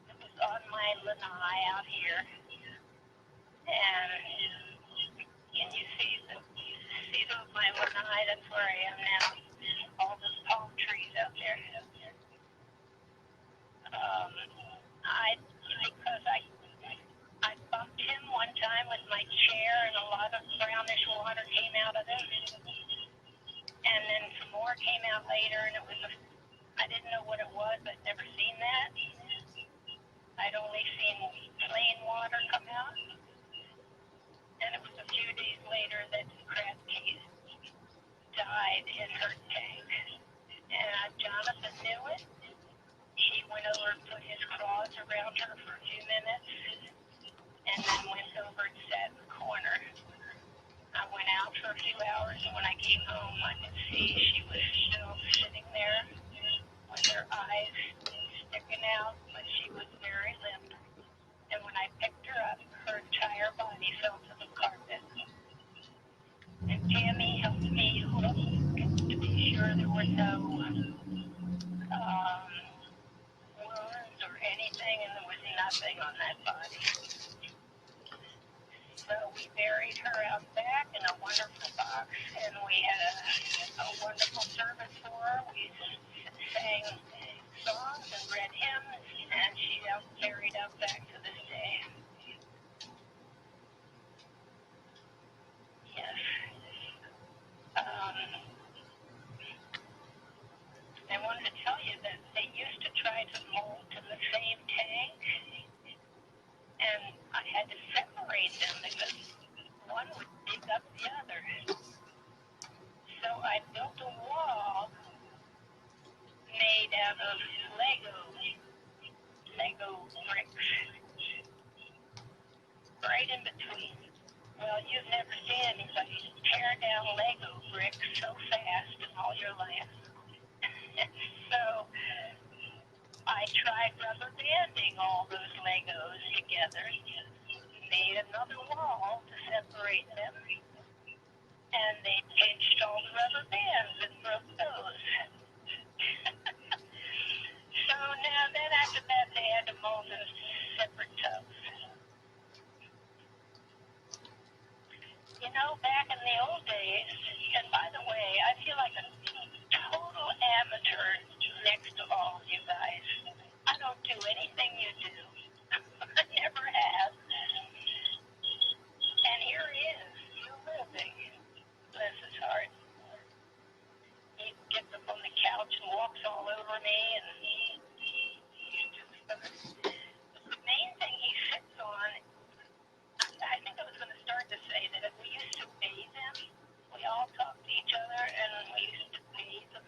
It was on my lanai out here, and you see my lanai? That's where I am now. All those palm trees out there. I bumped him one time with my chair, and a lot of brownish water came out of it. And then some more came out later, and I didn't know what it was. I'd never seen that. I'd only seen plain water come out. And it was a few days later that Crab Case died in her tank. And Jonathan knew it. He went over and put his claws around her for a few minutes, and then went over and sat in the corner. I went out for a few hours, and when I came home, I could see she was still sitting there with her eyes sticking out, but she was very limp. And when I picked her up, her entire body fell to the carpet. And Tammy helped me look to be sure there were no wounds or anything, and there was nothing on that body. So we buried her out back in a wonderful box, and we had a wonderful service for her. We sang songs and read hymns, and she's carried out back to this day. Yes. I wanted to tell you that they used to try to mold to the same tank, and I had to separate them because one would dig up the other. So I built a wall made out of Lego bricks, right in between. Well, you've never seen anybody tear down Lego bricks so fast in all your life. So I tried rubber banding all those Legos together, made another wall to separate them, and they pinched all the rubber bands and broke those. So now then after that they had to mold in separate tubs. You know, back in the old days, and by the way, I feel like a total amateur next to all of you guys. I don't do anything you do. I never have. And here he is, still living. Bless his heart. He gets up on the couch and walks all over me, and the main thing he sits on, I think I was going to start to say that if we used to bathe him, we all talked to each other, and we used to bathe him,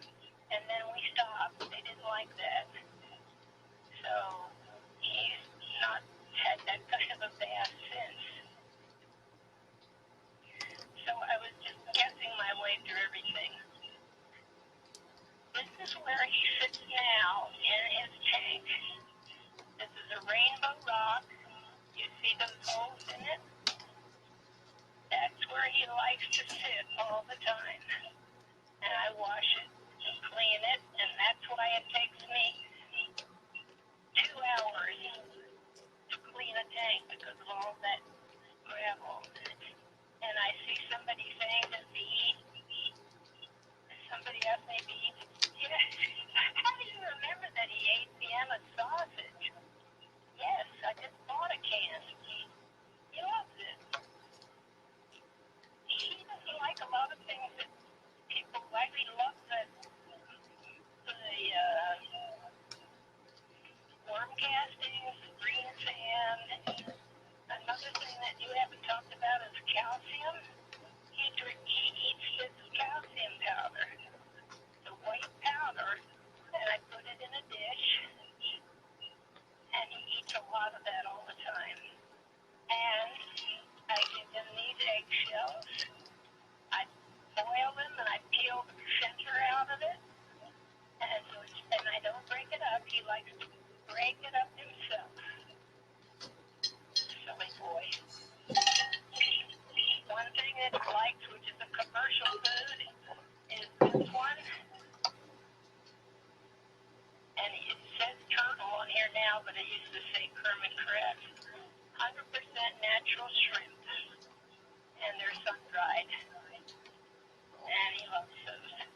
and then we stopped. They didn't like that. So he's not had that kind of a bath since. So I was just guessing my way through everything. This is where he sits now in his tank. This is a rainbow rock. You see those holes in it? That's where he likes to sit all the time. And I wash it and clean it, and that's why it takes me 2 hours to clean a tank because of all that gravel. And I see somebody saying that somebody else may be eating. Yes. How do you remember that he ate Vienna sausage? Yes, I just bought a can. He loves it. He doesn't like a lot of things that people like. He loves the they used to say Kermit crab. 100% natural shrimp, and they're sun-dried. And he loves those.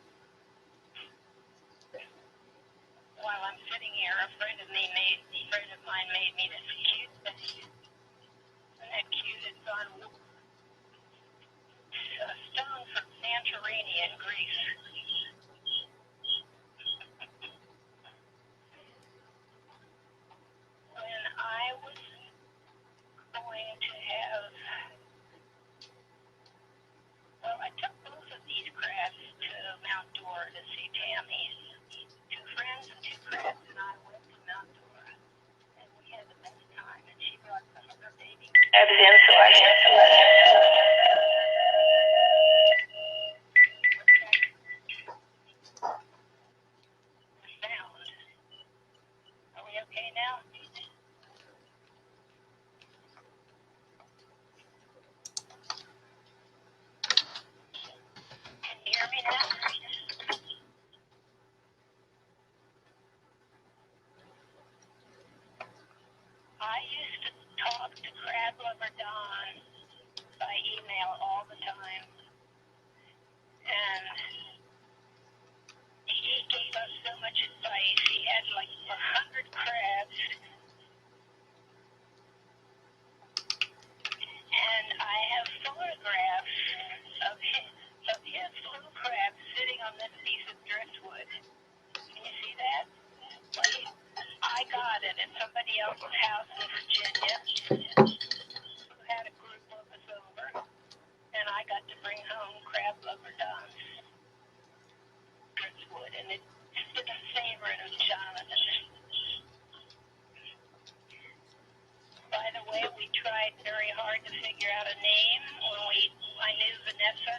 While I'm sitting here, a friend of mine made me this cute thing. Isn't that cute? It's on a stone from Santorini in Greece. When I was going to have, well, I took both of these crabs to Mount Dora to see Tammy. 2 friends and 2 crabs and I went to Mount Dora. And we had the best time, and she brought some of her baby crabs in, so I had to let her sound. Are we okay now? Can you hear me now? I used to talk to Crab Lover Don by email all the time, and he gave us so much advice. He had like 100 crabs, and I have photographs of his little crabs sitting on this piece of driftwood. Can you see that? Like, I got it at somebody else's house in Virginia who had a group of us over, and I got to bring home Crab Lover Don's driftwood, and it didn't savor it of Jonathan. By the way, we tried very hard to figure out a name when I knew Vanessa,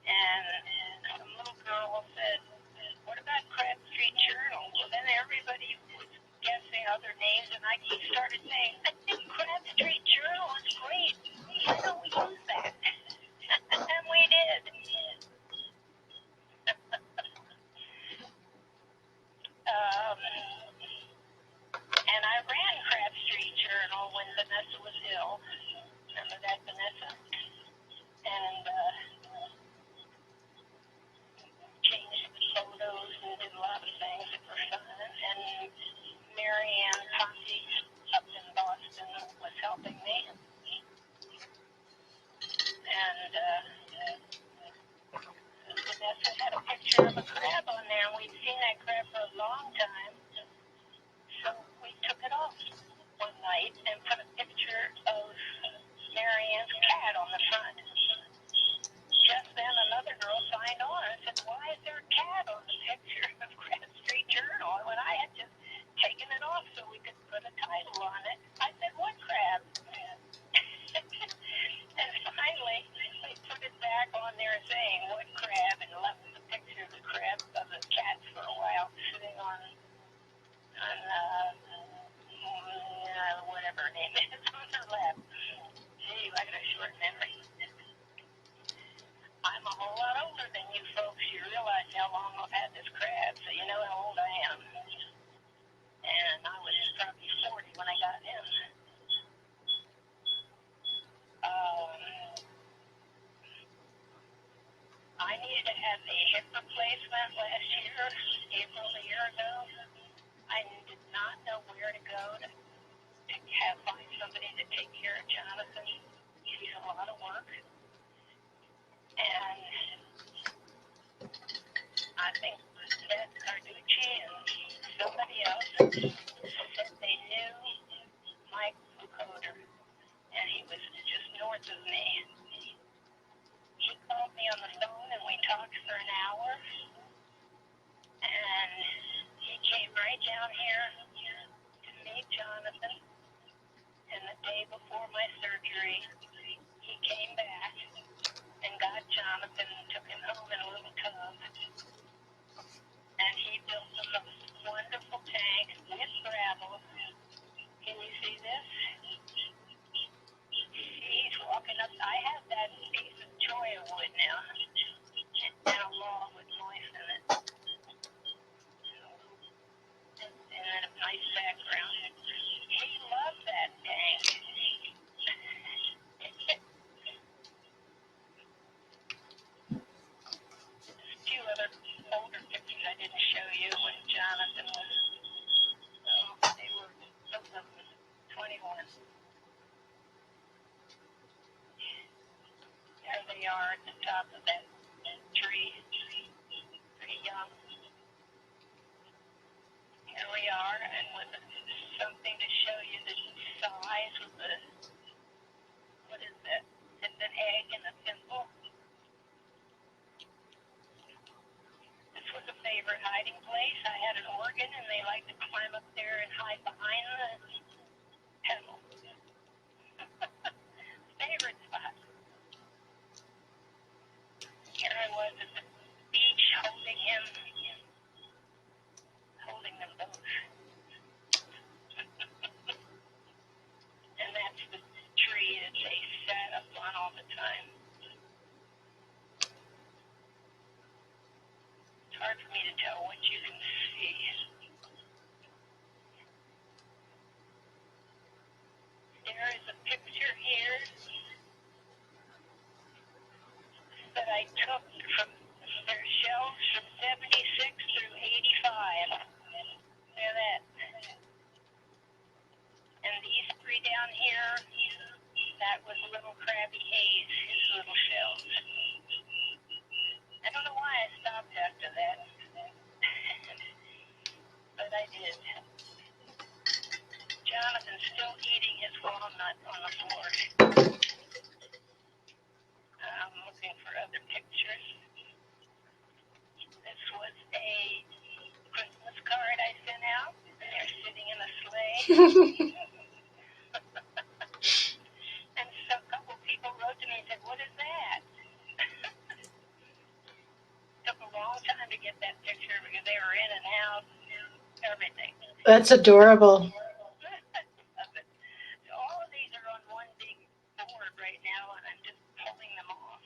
and some little girl said, "What about Crab Street Journal?" Well, then everybody was guessing other names, and I started saying, "I think Crab Street Journal is great. Why don't we use that?" And we did. And I ran Crab Street Journal when Vanessa was ill. Remember that, Vanessa? And changed the photos and did a lot of things that were fun. And Marianne Ponte up in Boston was helping me. And Vanessa had a picture of a crab on there, and we'd seen that crab for a long time. So we took it off one night and put a picture of Marianne's cat on the front. Just then another girl signed on and said, "Why is there a cat on the picture of Crab Street Journal?" When I had just taken it off so we could put a title on it. I said, "What crab?" And finally, they put it back on there saying, "What crab?" and left the picture of the crab of the cat for a while sitting on whatever her name is on her lap. Gee, I got a short memory. I'm a whole lot older than you folks. You realize how long I've had this crab, so you know how old I am. And I was probably 40 when I got him. I needed to have a hip replacement last year, April a year ago. I did not know where to go to find somebody to take care of Jonathan. He's a lot of work. And I think that Carducci and somebody else said they knew Mike Bucoder, and he was just north of me. He called me on the phone, and we talked for an hour, and he came right down here to meet Jonathan, and the day before my surgery, he came back and got Jonathan and took him home in a little tub. And he built the most wonderful tank with gravel. Can you see this? He's walking up. I have that piece of cholla wood now, and a log with moist in it. And then a nice background. we are at the top of that tree. Pretty young. Here we are, and with something to show you the size of the, what is that? It's an egg and a thimble. This was a favorite hiding place. I had an organ, and they like to climb up there and hide behind the pedal. Favorite spot. Here I was at the beach holding them both. And that's the tree that they sat up on all the time. It's hard for me to tell what you can see. There is a picture here that I took from their shelves from 76 through 85. There that. And these three down here, that was little Krabby Hayes, his little shells. I don't know why I stopped after that, but I did. Jonathan's still eating his walnut on the floor. I'm looking for other pictures. This was a Christmas card I sent out, and they're sitting in a sleigh. And so a couple people wrote to me and said, "What is that?" Took a long time to get that picture because they were in and out, everything. That's adorable. So all of these are on one big board right now, and I'm just pulling them off.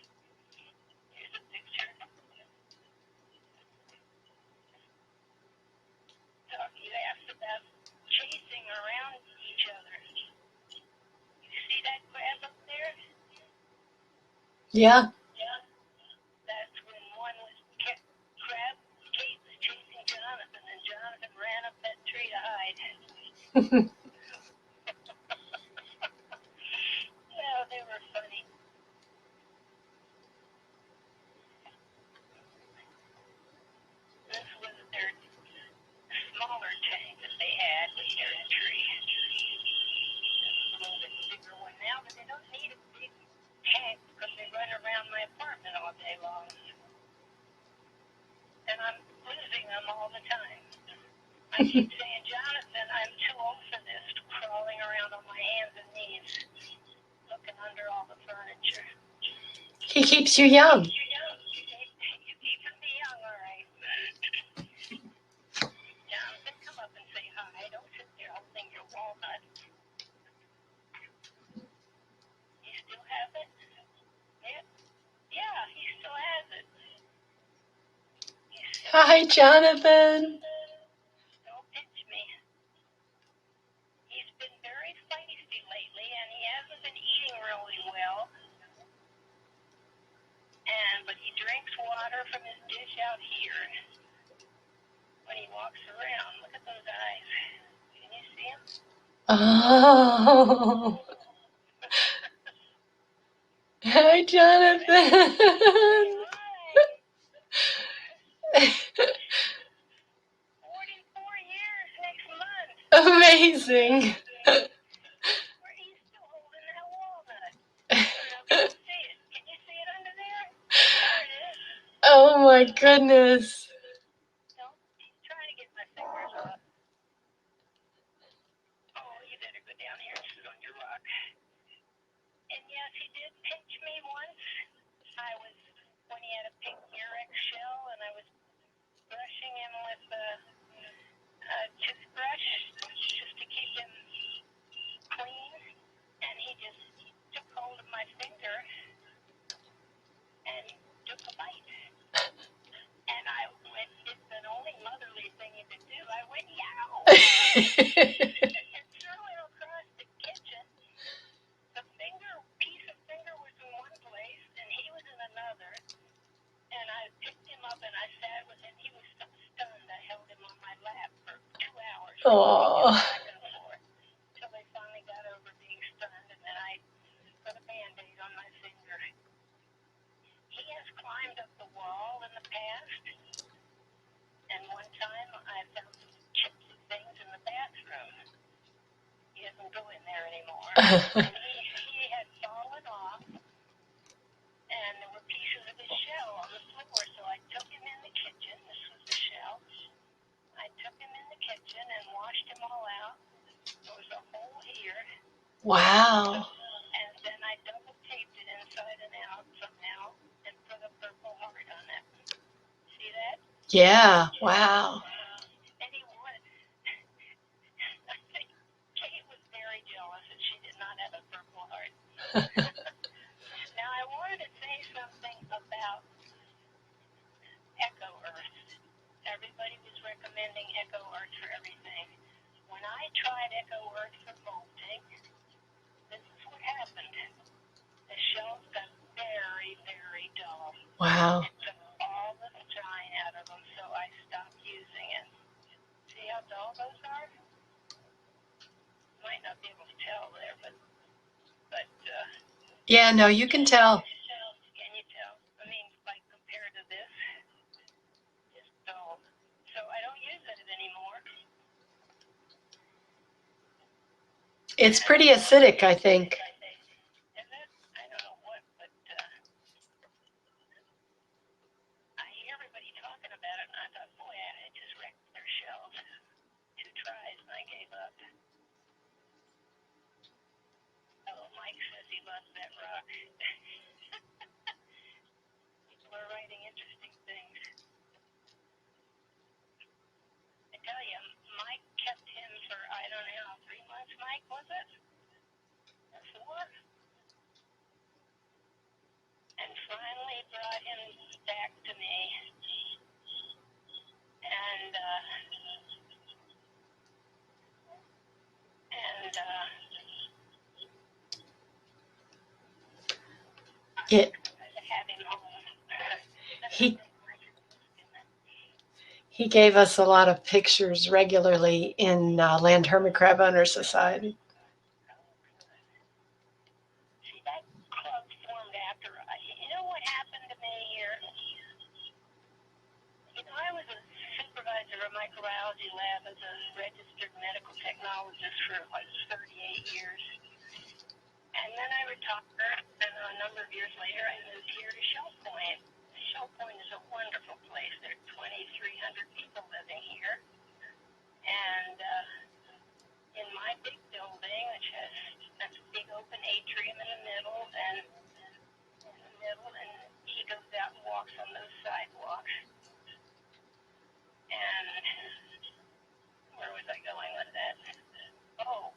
Here's a picture. So you asked about chasing around each other. You see that crab up there? Yeah. Yeah. That's when one was crab. Kate was chasing Jonathan, and Jonathan ran up that tree to hide. No, they were funny. This was their smaller tank that they had with their tree. This is a little bit bigger one now, but they don't need a big tank because they run around my apartment all day long. And I'm losing them all the time. I keep saying, Jonathan, I'm too old for this, crawling around on my hands and knees, looking under all the furniture. He keeps you young. You're young. You keep me young, all right. Jonathan, come up and say hi. Don't sit there holding your walnut. You still have it? Yeah, he still has it. Hi, Jonathan. Don't pinch me. He's been very feisty lately, and he hasn't been eating really well. But he drinks water from his dish out here when he walks around. Look at those eyes. Can you see him? Oh. Hi, Jonathan. Hi. 44 years next month. Amazing. He's still holding that walnut. I don't know if you can see it. Can you see it under there? There it is. Oh my goodness. Don't try to get my fingers off. Oh, you better go down here and sit on your rock. And yes, he did pinch me once. When he had a pink earwax shell, and I was brushing him with a toothbrush just to keep him clean. And he just took hold of my finger and took a bite. And I went, it's the only motherly thing you could do. I went, yow! And threw him across the kitchen. The piece of finger was in one place, and he was in another. And I picked him up, and I sat with him. He was so stunned. I held him on my lap for 2 hours. Oh. Back and forth, till they finally got over being stunned, and then I put a Band-Aid on my finger. And he had fallen off, and there were pieces of his shell on the floor. So I took him in the kitchen. This was the shell. I took him in the kitchen and washed him all out. There was a hole here, Wow. and then I double taped it inside and out somehow and put a purple heart on it. See that? Yeah. Wow. And he was. I think Kate was very jealous that she did not have a purple heart. Now I wanted to say something about Echo Earth. Everybody was recommending Echo Earth for everything. When I tried Echo Earth for molting, this is what happened. The shells got very, very dull. Wow. It took all the shine out of them, so I stopped using it. See how dull those are? Might not be able to tell there, but Yeah, no, you can tell. can you tell? I mean, like compared to this, it's dull. So I don't use it anymore. It's pretty acidic, I think. Is it? I don't know what, but I hear everybody talking about it, and I thought, boy, I just wrecked their shells. 2 tries, and I gave up. Oh, Mike says he loves that rock. People are writing interesting things. I tell you, Mike kept him for, I don't know, 3 months, Mike, was it? Or 4? And finally brought him back to me. And, It, have him home. he gave us a lot of pictures regularly in Land Hermit Crab Owner Society. See, that club formed after, you know what happened to me here? You know, I was a supervisor of a microbiology lab as a registered medical technologist for like 38 years. And then I retired, and a number of years later, I moved here to Shell Point. Shell Point is a wonderful place. There are 2,300 people living here. And in my big building, which has a big open atrium in the middle, and he goes out and walks on those sidewalks. And where was I going with that? Oh,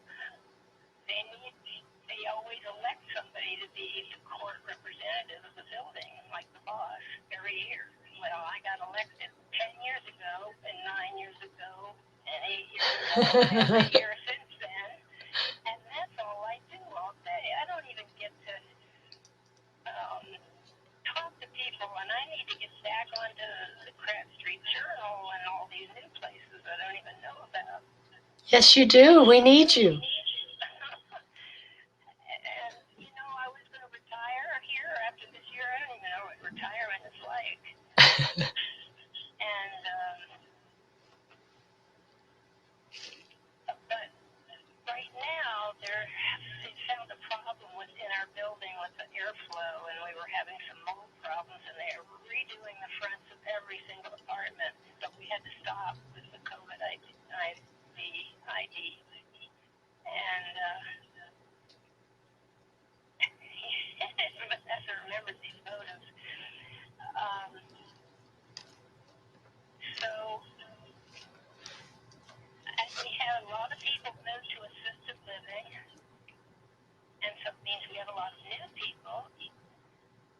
they always elect somebody to be the court representative of the building, like the boss, every year. Well, I got elected 10 years ago, and 9 years ago, and 8 years ago, and every year since then. And that's all I do all day. I don't even get to talk to people, and I need to get back onto the Crab Street Journal and all these new places I don't even know about. Yes, you do. We need you. And, you know, I was going to retire here after this year. I don't even know what retirement is like. And, but right now, they found a problem within our building with the airflow, and we were having some mold problems, and they are redoing the fronts of every single apartment. So we had to stop with the COVID ID. And, Vanessa remembers these photos. So we have a lot of people move to assisted living, and so it means we have a lot of new people.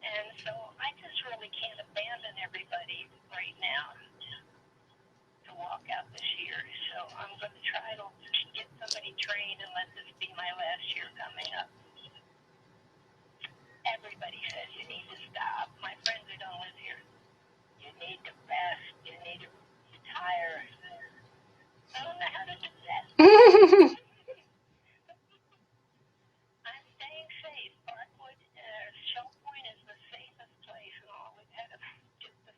And so I just really can't abandon everybody right now to walk out this year. So I'm going to try to get somebody trained and let this be my last year coming up. Everybody says you need to stop. My friends who don't live here, you need to rest. You need to retire. I don't know how to do that. I'm staying safe. Parkwood, Shell Point is the safest place in all. We've had just a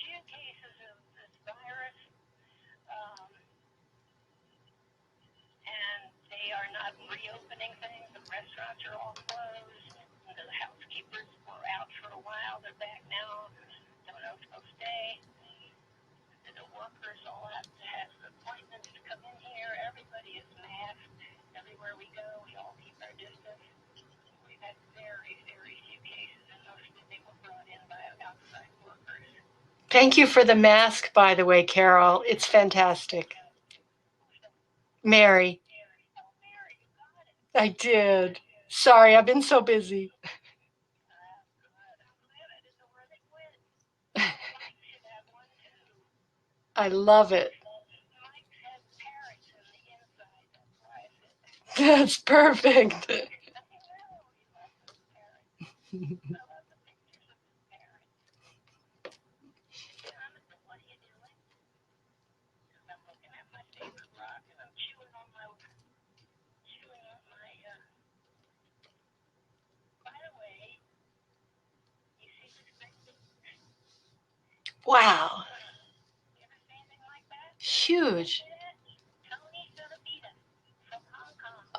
few cases of this virus, and they are not reopening Thank you for the mask, by the way, Carol. It's fantastic. Mary. I did. Sorry, I've been so busy. I love it. That's perfect. Wow. Huge.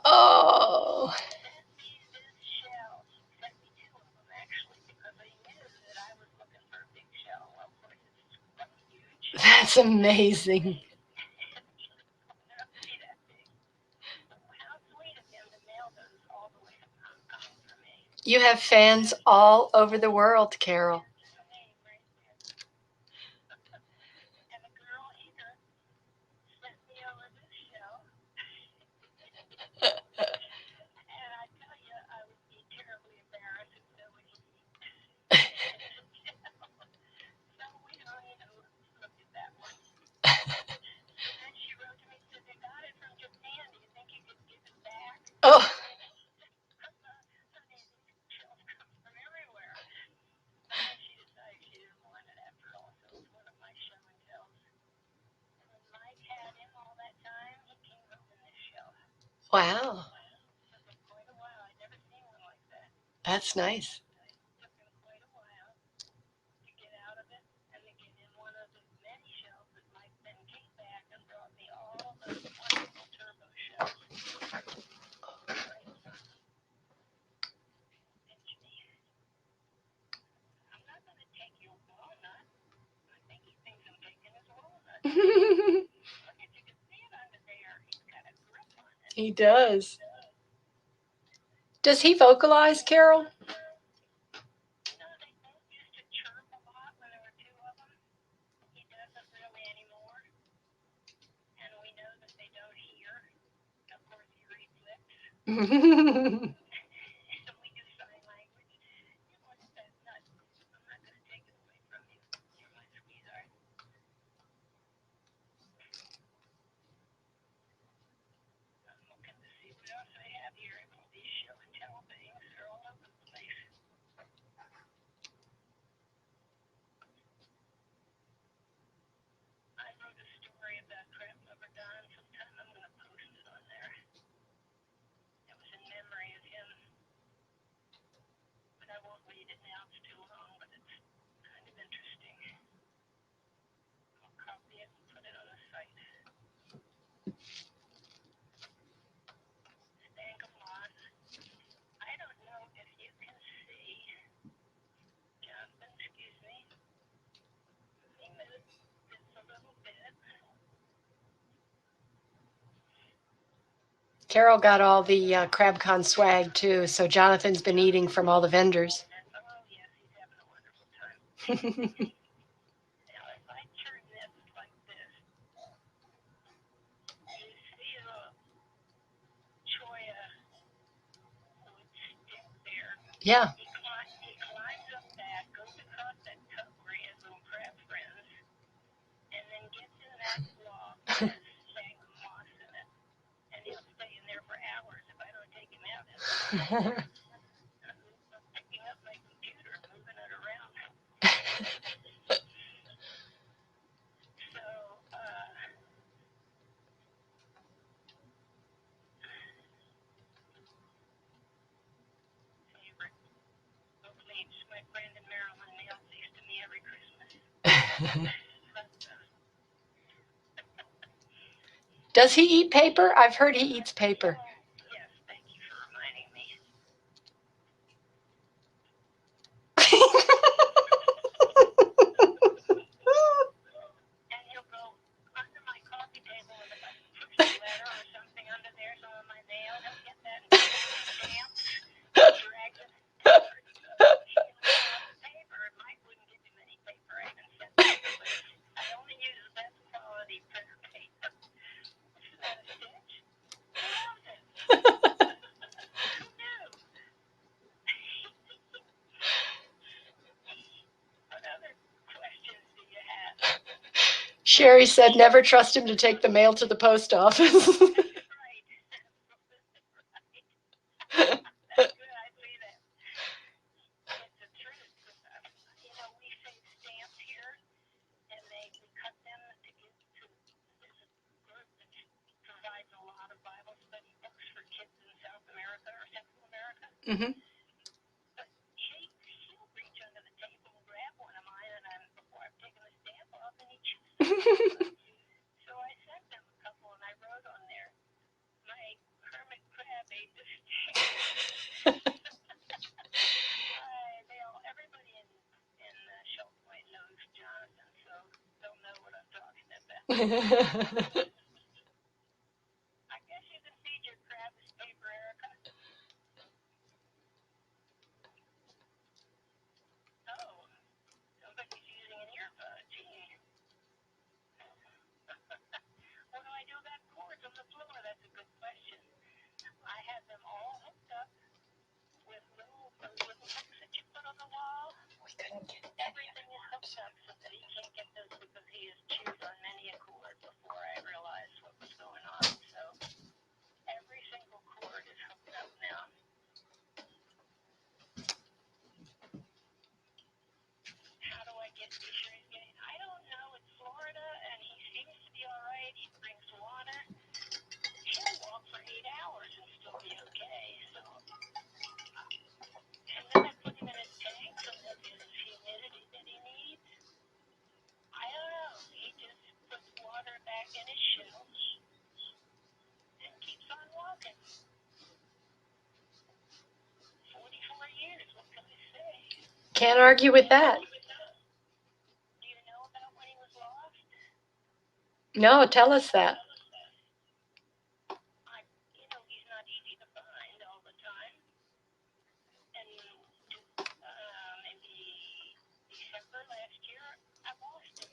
Oh. That's amazing. You have fans all over the world, Carol. Oh. Wow. That's nice. He does. Does he vocalize, Carol? Carol got all the CrabCon swag too, so Jonathan's been eating from all the vendors. Yeah. Does he eat paper? I've heard he eats paper. Sherry said never trust him to take the mail to the post office. Right. That's good. I see that. It's the truth. You know, we save stamps here, and we cut them to give to this group that provides a lot of Bible study books for kids in South America or Central America. Mm-hmm. But she'll reach under the table and grab one of mine, and before I've taken the stamp off, and he chews it. So I sent them a couple, and I wrote on there, my hermit crab ate the stamp. Everybody in Shell Point knows Jonathan, so they'll know what I'm talking about. I guess you can feed your crab this paper, Erica. Oh, somebody's using an earbud. Gee. What do I do about cords on the floor? That's a good question. I have them all hooked up with those little hooks that you put on the wall. We couldn't get Everything is hooked up so that he can't get those because he has chewed on many a cord before I realized what was going on. So every single cord is hooked up now. How do I get Fisher again? I don't know. It's Florida, and he seems to be all right. He drinks water. He'll walk for 8 hours and still be okay. So, and then I put him in his tank so that his humidity that he needs. I don't know. He just puts water back in his shells and keeps on walking. 44 years. What can I say? Can't argue with that. Do you know about when he was lost? No, tell us that. He's not easy to find all the time. And maybe December last year, I lost him.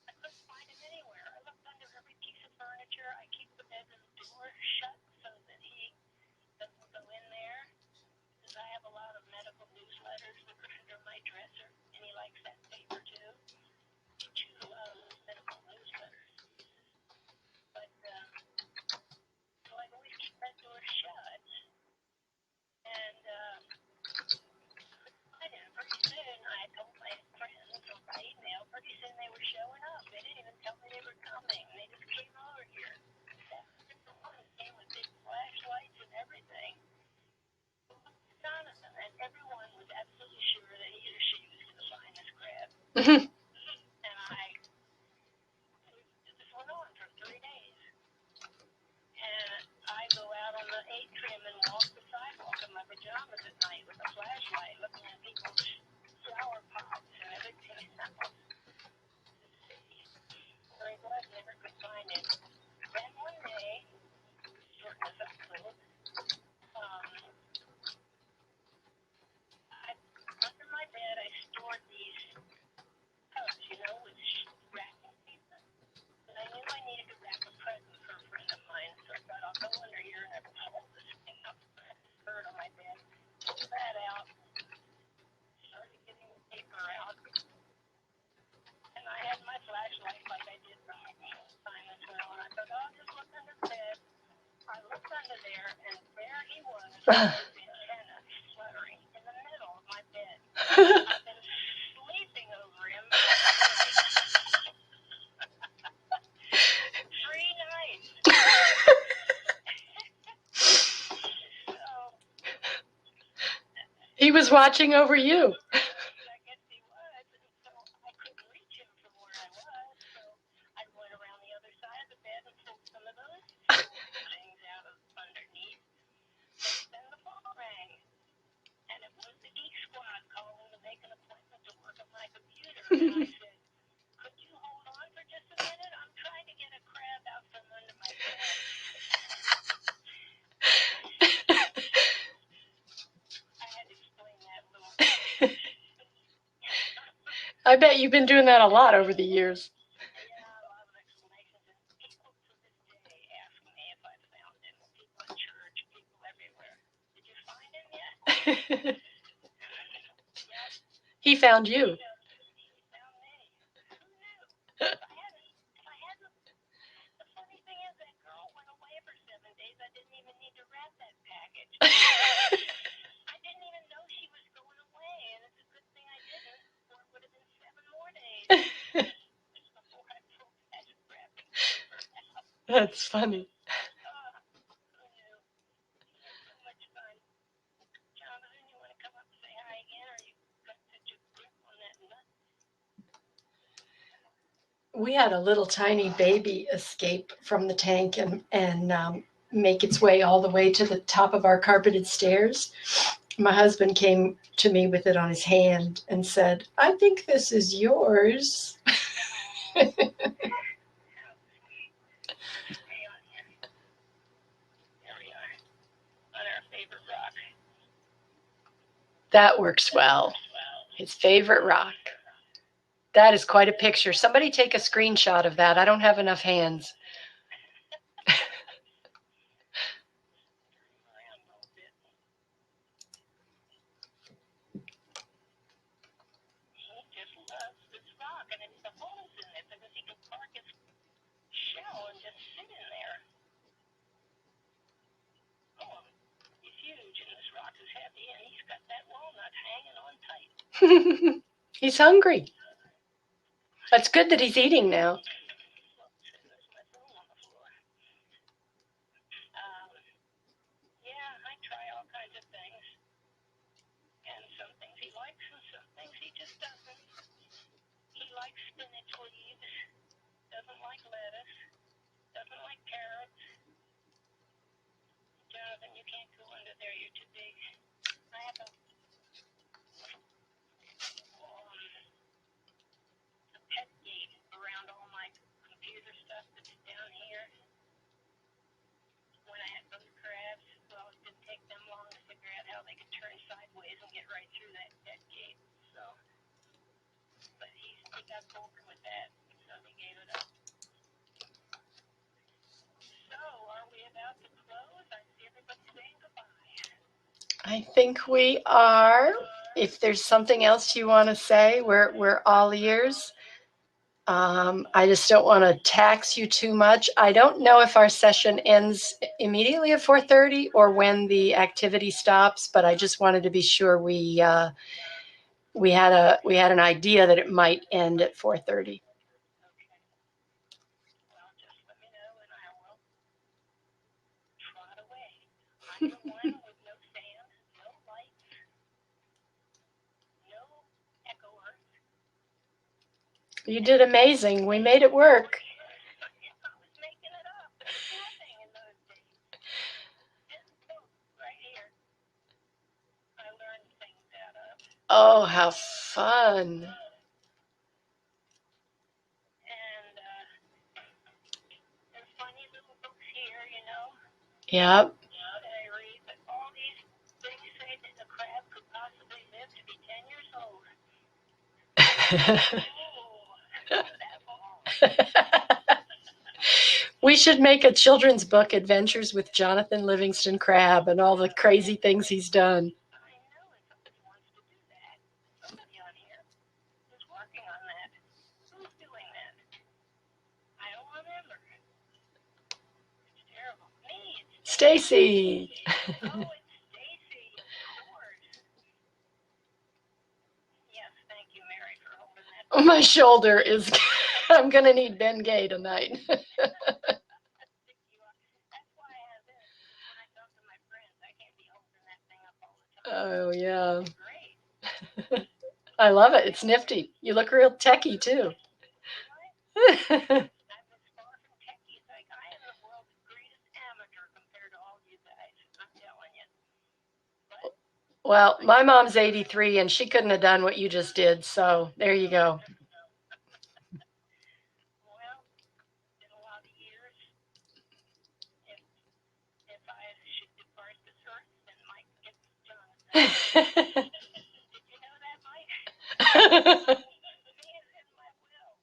I couldn't find him anywhere. I looked under every piece of furniture. I keep the bedroom door shut so that he doesn't go in there. Because I have a lot of medical newsletters that are under my dresser, and he likes that paper too. He chews a lot of those medical newsletters. But so I always keep that door shut. And pretty soon I told my friends by email, pretty soon they were showing up. They didn't even tell me they were coming. They just came over here. The one came with big flashlights and everything. Jonathan, and everyone was absolutely sure that he or she was going to find this crab. And this went on for 3 days. And I go out on the atrium and walk the sidewalk in my pajamas at night with a flashlight, looking at people's flower pots and everything else. Very glad I never could find him. Then one day, short as a little, under my bed I stored these cups, with wrapping paper. And I knew I needed to wrap a present for a friend of mine, so I thought I'll go under here and I pulled this thing up, bird on my bed, pulled that out, started getting the paper out, and I had my flashlight like I did the whole time as well, and I thought, I'll just look under the bed. I looked under there, and there he was, with his antenna fluttering in the middle of my bed. I've been sleeping over him 3 nights. So, He was watching over you. I guess he was, and so I couldn't reach him from where I was, so I went around the other side of the bed and pulled some of those things out of underneath. Then the phone rang, and it was the Geek Squad calling to make an appointment to work on my computer. And I said, could you hold on for just a minute? I'm trying to get a crab out from under my bed. I had to explain that a little bit. I bet you've been doing that a lot over the years. Yeah, a lot of explanations. And people to this day ask me if I found him. People in church, people everywhere. Did you find him yet? Yep. He found you. He found me. Who knew? If I That's funny. So much fun. Jonathan, you want to come up and say hi again, or you got such a grip on that nut? We had a little tiny baby escape from the tank and make its way all the way to the top of our carpeted stairs. My husband came to me with it on his hand and said, "I think this is yours." Stay on here. There we are. On our favorite rock. That works well. His favorite rock. That is quite a picture. Somebody take a screenshot of that. I don't have enough hands. Around a little bit. He just loves this rock, and it's the holes in it because he can park his shell and just sit in there. Oh, he's huge, and this rock is heavy, and he's got that walnut hanging on tight. He's hungry. That's good that he's eating now. There's my phone on the floor. Yeah, I try all kinds of things, and some things he likes, and some things he just doesn't. He likes spinach leaves, doesn't like lettuce, doesn't like carrots. Jonathan, you can't go under there, you're too big. I have a pet gate around all my computer stuff that's down here. When I had those crabs, well, it didn't take them long to figure out how they could turn sideways and get right through that pet gate. So, but he got bored with that, so he gave it up. So, are we about to close? I see everybody saying goodbye. I think we are. If there's something else you want to say, we're all ears. I just don't want to tax you too much. I don't know if our session ends immediately at 4:30 or when the activity stops, but I just wanted to be sure we had an idea that it might end at 4:30. Okay. Well, just let me know and I will trot away. I'm the one with no sand, no lights, no echo earth. You did amazing. We made it work. I was making it up. There was nothing in those days. Just boom, right here. I learned things out of. Oh, how fun. And there's funny little books here, you know, Yep. that I read, but all these things say that the crab could possibly live to be 10 years old. Oh, that ball. We should make a children's book, Adventures with Jonathan Livingston Crab, and all the crazy things he's done. I know if somebody wants to do that. Somebody on here is working on that. Who's doing that? I don't remember. It's terrible. Me, it's Stacy. Oh, it's Stacy, of course. Yes, thank you, Mary, for holding that. My shoulder is. I'm going to need Bengay tonight. Stick you up. That's why I have this. When I talk to my friends, I can't be holding that thing up all the time. Oh, yeah. Great. I love it. It's nifty. You look real techie, too. I'm as far from techie as like I am the world's greatest amateur compared to all you guys. I'm telling you. Well, my mom's 83, and she couldn't have done what you just did, so there you go. Well, in a lot of years, if I should depart this earth, then Mike gets Jonathan. Did you know that, Mike? Me is in my will.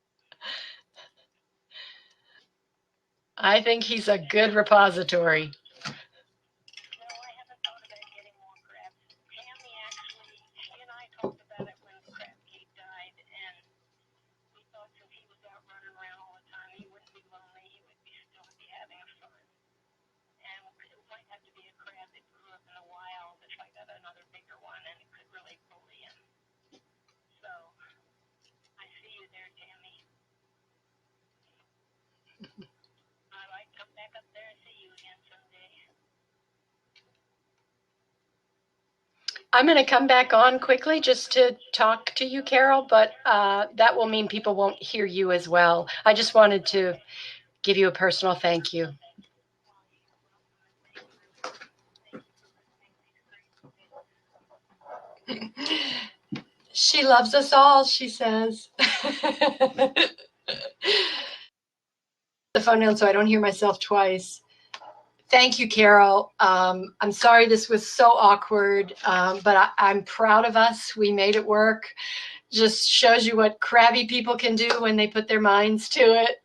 I think he's a good repository. No, I haven't thought about getting more crabs. Tammy actually, she and I talked about it when Crab Kate died, and we thought since he was out running around all the time, he wouldn't be lonely, he would still be having fun. And it might have to be a crab that grew up in the wild if I got another bigger one, and it could really bully him. So, I see you there, Tammy. I like them I'm going to come back on quickly just to talk to you, Carol, but that will mean people won't hear you as well. I just wanted to give you a personal thank you. She loves us all, she says. The phone down so I don't hear myself twice. Thank you, Carol. I'm sorry this was so awkward, but I'm proud of us. We made it work. Just shows you what crabby people can do when they put their minds to it.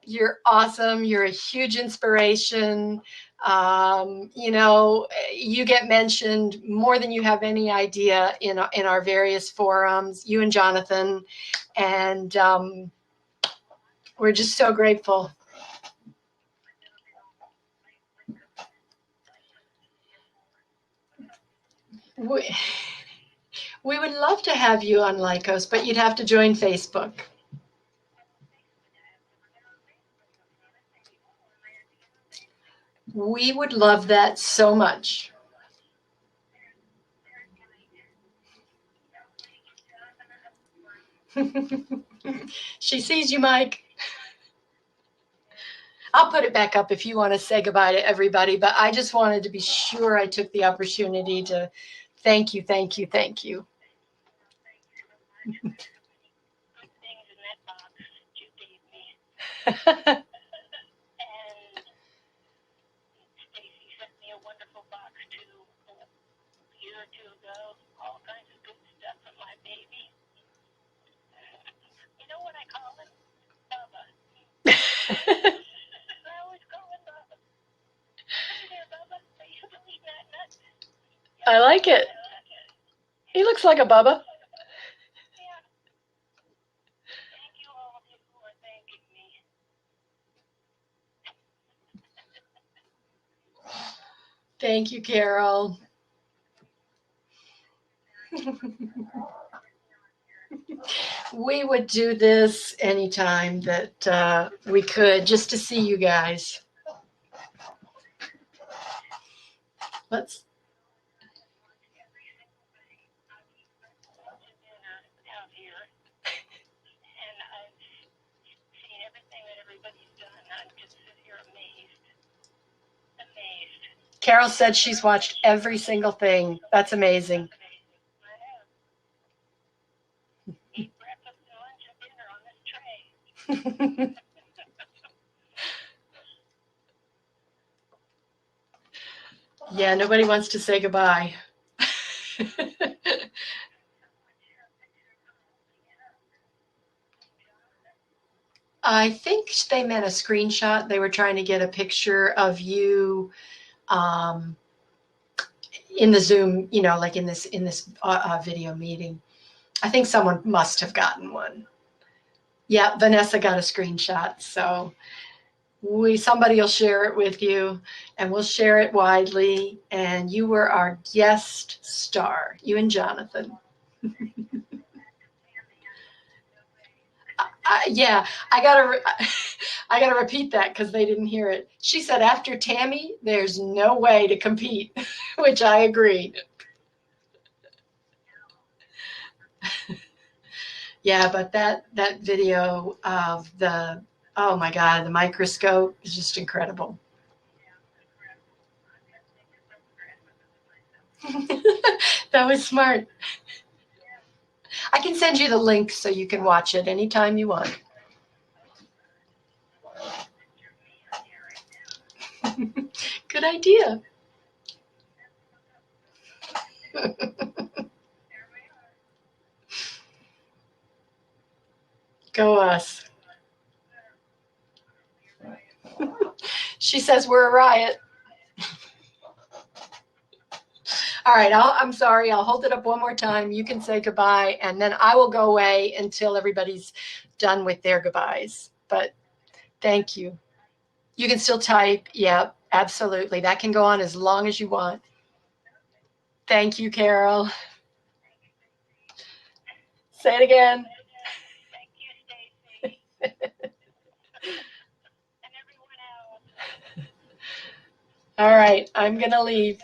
You're awesome. You're a huge inspiration. You know, you get mentioned more than you have any idea in our various forums, you and Jonathan, and we're just so grateful. We would love to have you on Lycos, but you'd have to join Facebook. We would love that so much. She sees you, Mike. I'll put it back up if you want to say goodbye to everybody, but I just wanted to be sure I took the opportunity to thank you, thank you, thank you. Good things in that box that you gave me. And Stacy sent me a wonderful box too a year or two ago. All kinds of good stuff for my baby. You know what I call him? Bubba. I always call him Bubba. Come here, Bubba. Are you still eating that nut? I like it. He looks like a Bubba. Yeah. Thank you all of you who are thanking me. Thank you, Carol. We would do this anytime that we could, just to see you guys. Let's. Out here, and I've seen everything that everybody's done. I'm just sit here amazed. Carol said she's watched every single thing. That's amazing. I have. Eat breakfast and lunch and dinner on this tray. Yeah, nobody wants to say goodbye. I think they meant a screenshot. They were trying to get a picture of you in the Zoom, you know, like in this video meeting. I think someone must have gotten one. Yeah, Vanessa got a screenshot. So somebody will share it with you, and we'll share it widely. And you were our guest star, you and Jonathan. Yeah, I gotta repeat that because they didn't hear it. She said after Tammy, there's no way to compete, which I agree. Yeah, but that video of oh my God, the microscope is just incredible. That was smart. I can send you the link so you can watch it anytime you want. Good idea. Go us. She says we're a riot. All right, I'm sorry. I'll hold it up one more time. You can say goodbye, and then I will go away until everybody's done with their goodbyes. But thank you. You can still type. Yeah, absolutely. That can go on as long as you want. Thank you, Carol. Say it again. Thank you, Stacy. And everyone else. All right, I'm going to leave.